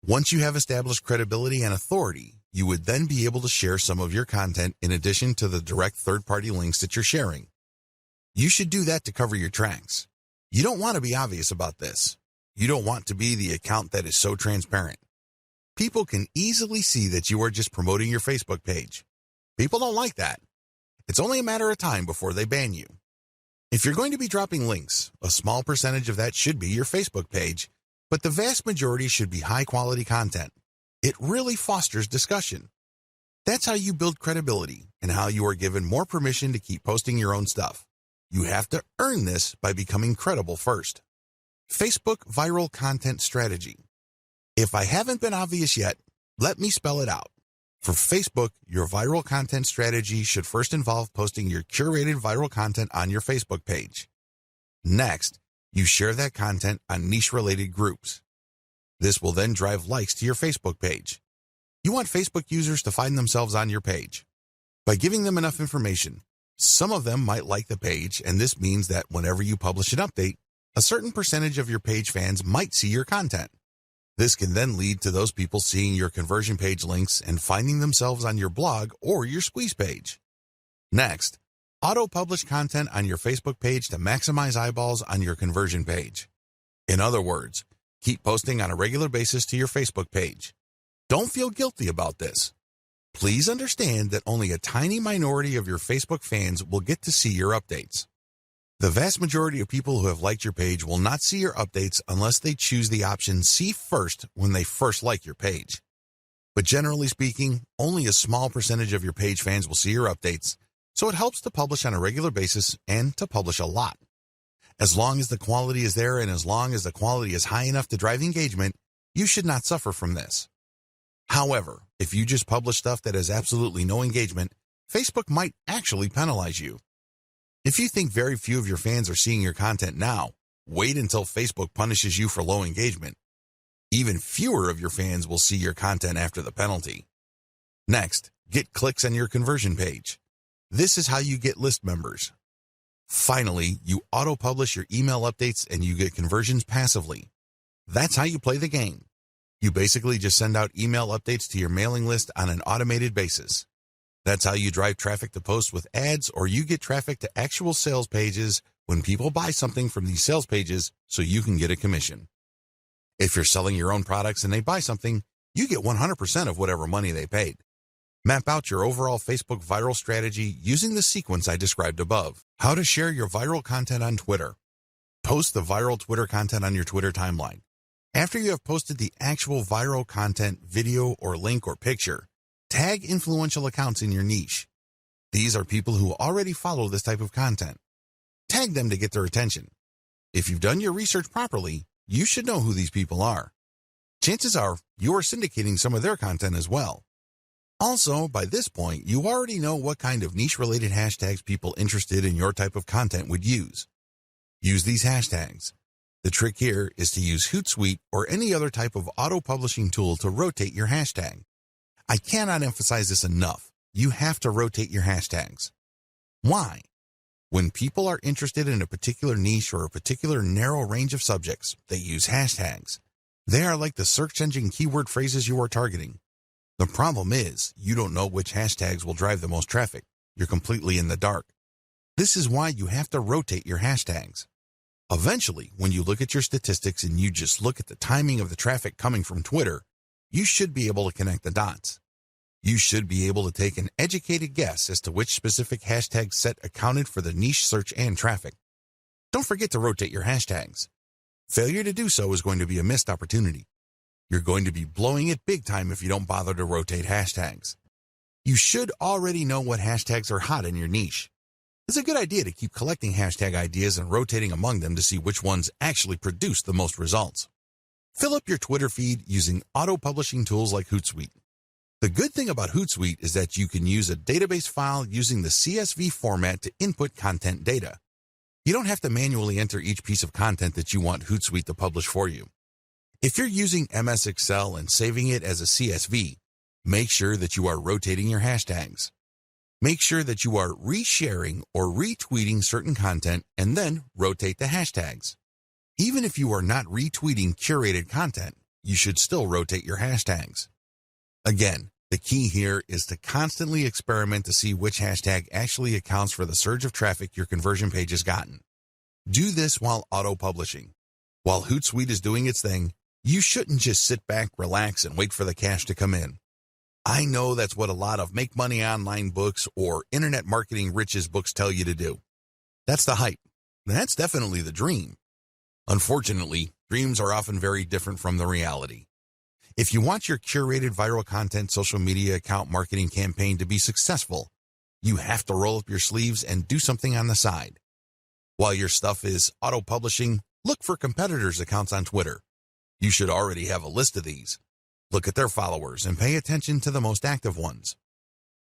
Once you have established credibility and authority, you would then be able to share some of your content in addition to the direct third-party links that you're sharing. You should do that to cover your tracks. You don't want to be obvious about this. You don't want to be the account that is so transparent. People can easily see that you are just promoting your Facebook page. People don't like that. It's only a matter of time before they ban you. If you're going to be dropping links, a small percentage of that should be your Facebook page, but the vast majority should be high-quality content. It really fosters discussion. That's how you build credibility and how you are given more permission to keep posting your own stuff. You have to earn this by becoming credible first. Facebook Viral Content Strategy. If I haven't been obvious yet, let me spell it out. For Facebook, your viral content strategy should first involve posting your curated viral content on your Facebook page. Next, you share that content on niche-related groups. This will then drive likes to your Facebook page. You want Facebook users to find themselves on your page. By giving them enough information, some of them might like the page, and this means that whenever you publish an update, a certain percentage of your page fans might see your content. This can then lead to those people seeing your conversion page links and finding themselves on your blog or your squeeze page. Next, auto-publish content on your Facebook page to maximize eyeballs on your conversion page. In other words, keep posting on a regular basis to your Facebook page. Don't feel guilty about this. Please understand that only a tiny minority of your Facebook fans will get to see your updates. The vast majority of people who have liked your page will not see your updates unless they choose the option See First when they first like your page. But generally speaking, only a small percentage of your page fans will see your updates, so it helps to publish on a regular basis and to publish a lot. As long as the quality is there and as long as the quality is high enough to drive engagement, you should not suffer from this. However, if you just publish stuff that has absolutely no engagement, Facebook might actually penalize you. If you think very few of your fans are seeing your content now, wait until Facebook punishes you for low engagement. Even fewer of your fans will see your content after the penalty. Next, get clicks on your conversion page. This is how you get list members. Finally, you auto-publish your email updates and you get conversions passively. That's how you play the game. You basically just send out email updates to your mailing list on an automated basis. That's how you drive traffic to posts with ads, or you get traffic to actual sales pages when people buy something from these sales pages so you can get a commission. If you're selling your own products and they buy something, you get 100% of whatever money they paid. Map out your overall Facebook viral strategy using the sequence I described above. How to share your viral content on Twitter. Post the viral Twitter content on your Twitter timeline. After you have posted the actual viral content, video or link or picture, tag influential accounts in your niche. These are people who already follow this type of content. Tag them to get their attention. If you've done your research properly, you should know who these people are. Chances are you are syndicating some of their content as well. Also, by this point, you already know what kind of niche-related hashtags people interested in your type of content would use. Use these hashtags. The trick here is to use Hootsuite or any other type of auto-publishing tool to rotate your hashtag. I cannot emphasize this enough. You have to rotate your hashtags. Why? When people are interested in a particular niche or a particular narrow range of subjects, they use hashtags. They are like the search engine keyword phrases you are targeting. The problem is, you don't know which hashtags will drive the most traffic. You're completely in the dark. This is why you have to rotate your hashtags. Eventually, when you look at your statistics and you just look at the timing of the traffic coming from Twitter, you should be able to connect the dots. You should be able to take an educated guess as to which specific hashtag set accounted for the niche search and traffic. Don't forget to rotate your hashtags. Failure to do so is going to be a missed opportunity. You're going to be blowing it big time if you don't bother to rotate hashtags. You should already know what hashtags are hot in your niche. It's a good idea to keep collecting hashtag ideas and rotating among them to see which ones actually produce the most results. Fill up your Twitter feed using auto-publishing tools like Hootsuite. The good thing about Hootsuite is that you can use a database file using the CSV format to input content data. You don't have to manually enter each piece of content that you want Hootsuite to publish for you. If you're using MS Excel and saving it as a CSV, make sure that you are rotating your hashtags. Make sure that you are resharing or retweeting certain content and then rotate the hashtags. Even if you are not retweeting curated content, you should still rotate your hashtags. Again, the key here is to constantly experiment to see which hashtag actually accounts for the surge of traffic your conversion page has gotten. Do this while auto-publishing. While Hootsuite is doing its thing, you shouldn't just sit back, relax, and wait for the cash to come in. I know that's what a lot of Make Money Online books or Internet Marketing Riches books tell you to do. That's the hype. That's definitely the dream. Unfortunately, dreams are often very different from the reality. If you want your curated viral content social media account marketing campaign to be successful, you have to roll up your sleeves and do something on the side. While your stuff is auto-publishing, look for competitors' accounts on Twitter. You should already have a list of these. Look at their followers and pay attention to the most active ones.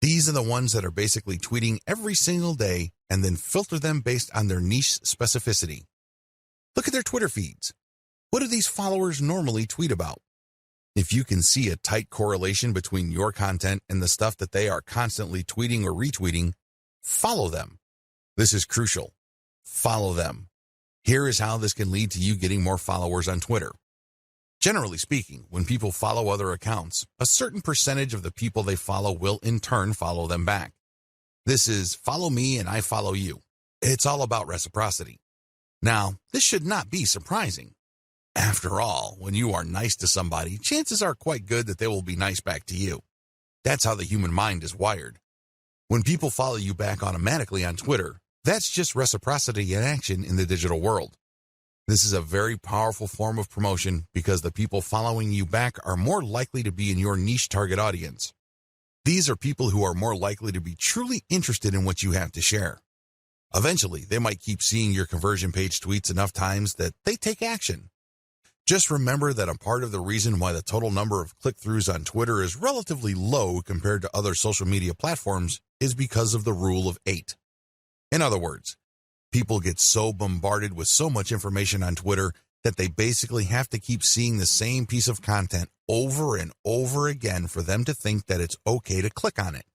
These are the ones that are basically tweeting every single day and then filter them based on their niche specificity. Look at their Twitter feeds. What do these followers normally tweet about? If you can see a tight correlation between your content and the stuff that they are constantly tweeting or retweeting, follow them. This is crucial. Follow them. Here is how this can lead to you getting more followers on Twitter. Generally speaking, when people follow other accounts, a certain percentage of the people they follow will in turn follow them back. This is follow me and I follow you. It's all about reciprocity. Now, this should not be surprising. After all, when you are nice to somebody, chances are quite good that they will be nice back to you. That's how the human mind is wired. When people follow you back automatically on Twitter, that's just reciprocity in action in the digital world. This is a very powerful form of promotion because the people following you back are more likely to be in your niche target audience. These are people who are more likely to be truly interested in what you have to share. Eventually, they might keep seeing your conversion page tweets enough times that they take action. Just remember that a part of the reason why the total number of click-throughs on Twitter is relatively low compared to other social media platforms is because of the rule of 8. In other words, people get so bombarded with so much information on Twitter that they basically have to keep seeing the same piece of content over and over again for them to think that it's okay to click on it.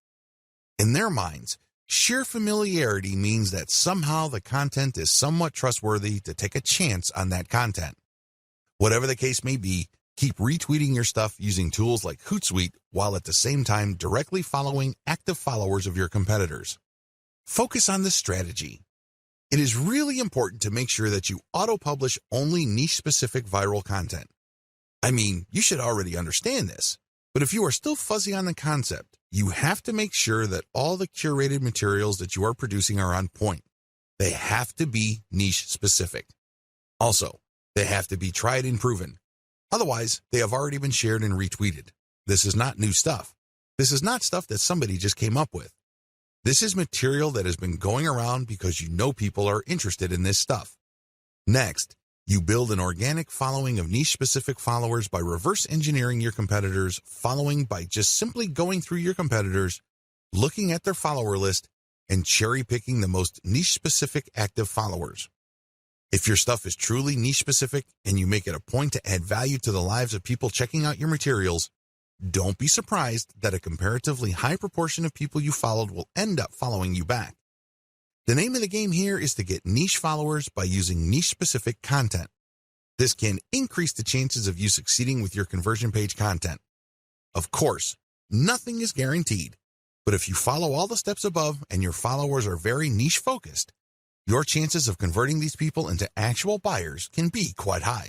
In their minds, sheer familiarity means that somehow the content is somewhat trustworthy to take a chance on that content. Whatever the case may be, keep retweeting your stuff using tools like Hootsuite while at the same time directly following active followers of your competitors. Focus on this strategy. It is really important to make sure that you auto-publish only niche-specific viral content. I mean, you should already understand this, but if you are still fuzzy on the concept, you have to make sure that all the curated materials that you are producing are on point. They have to be niche-specific. Also, they have to be tried and proven. Otherwise, they have already been shared and retweeted. This is not new stuff. This is not stuff that somebody just came up with. This is material that has been going around because you know people are interested in this stuff. Next, you build an organic following of niche-specific followers by reverse engineering your competitors' following by just simply going through your competitors, looking at their follower list, and cherry-picking the most niche-specific active followers. If your stuff is truly niche-specific and you make it a point to add value to the lives of people checking out your materials, don't be surprised that a comparatively high proportion of people you followed will end up following you back. The name of the game here is to get niche followers by using niche-specific content. This can increase the chances of you succeeding with your conversion page content. Of course, nothing is guaranteed, but if you follow all the steps above and your followers are very niche-focused, your chances of converting these people into actual buyers can be quite high.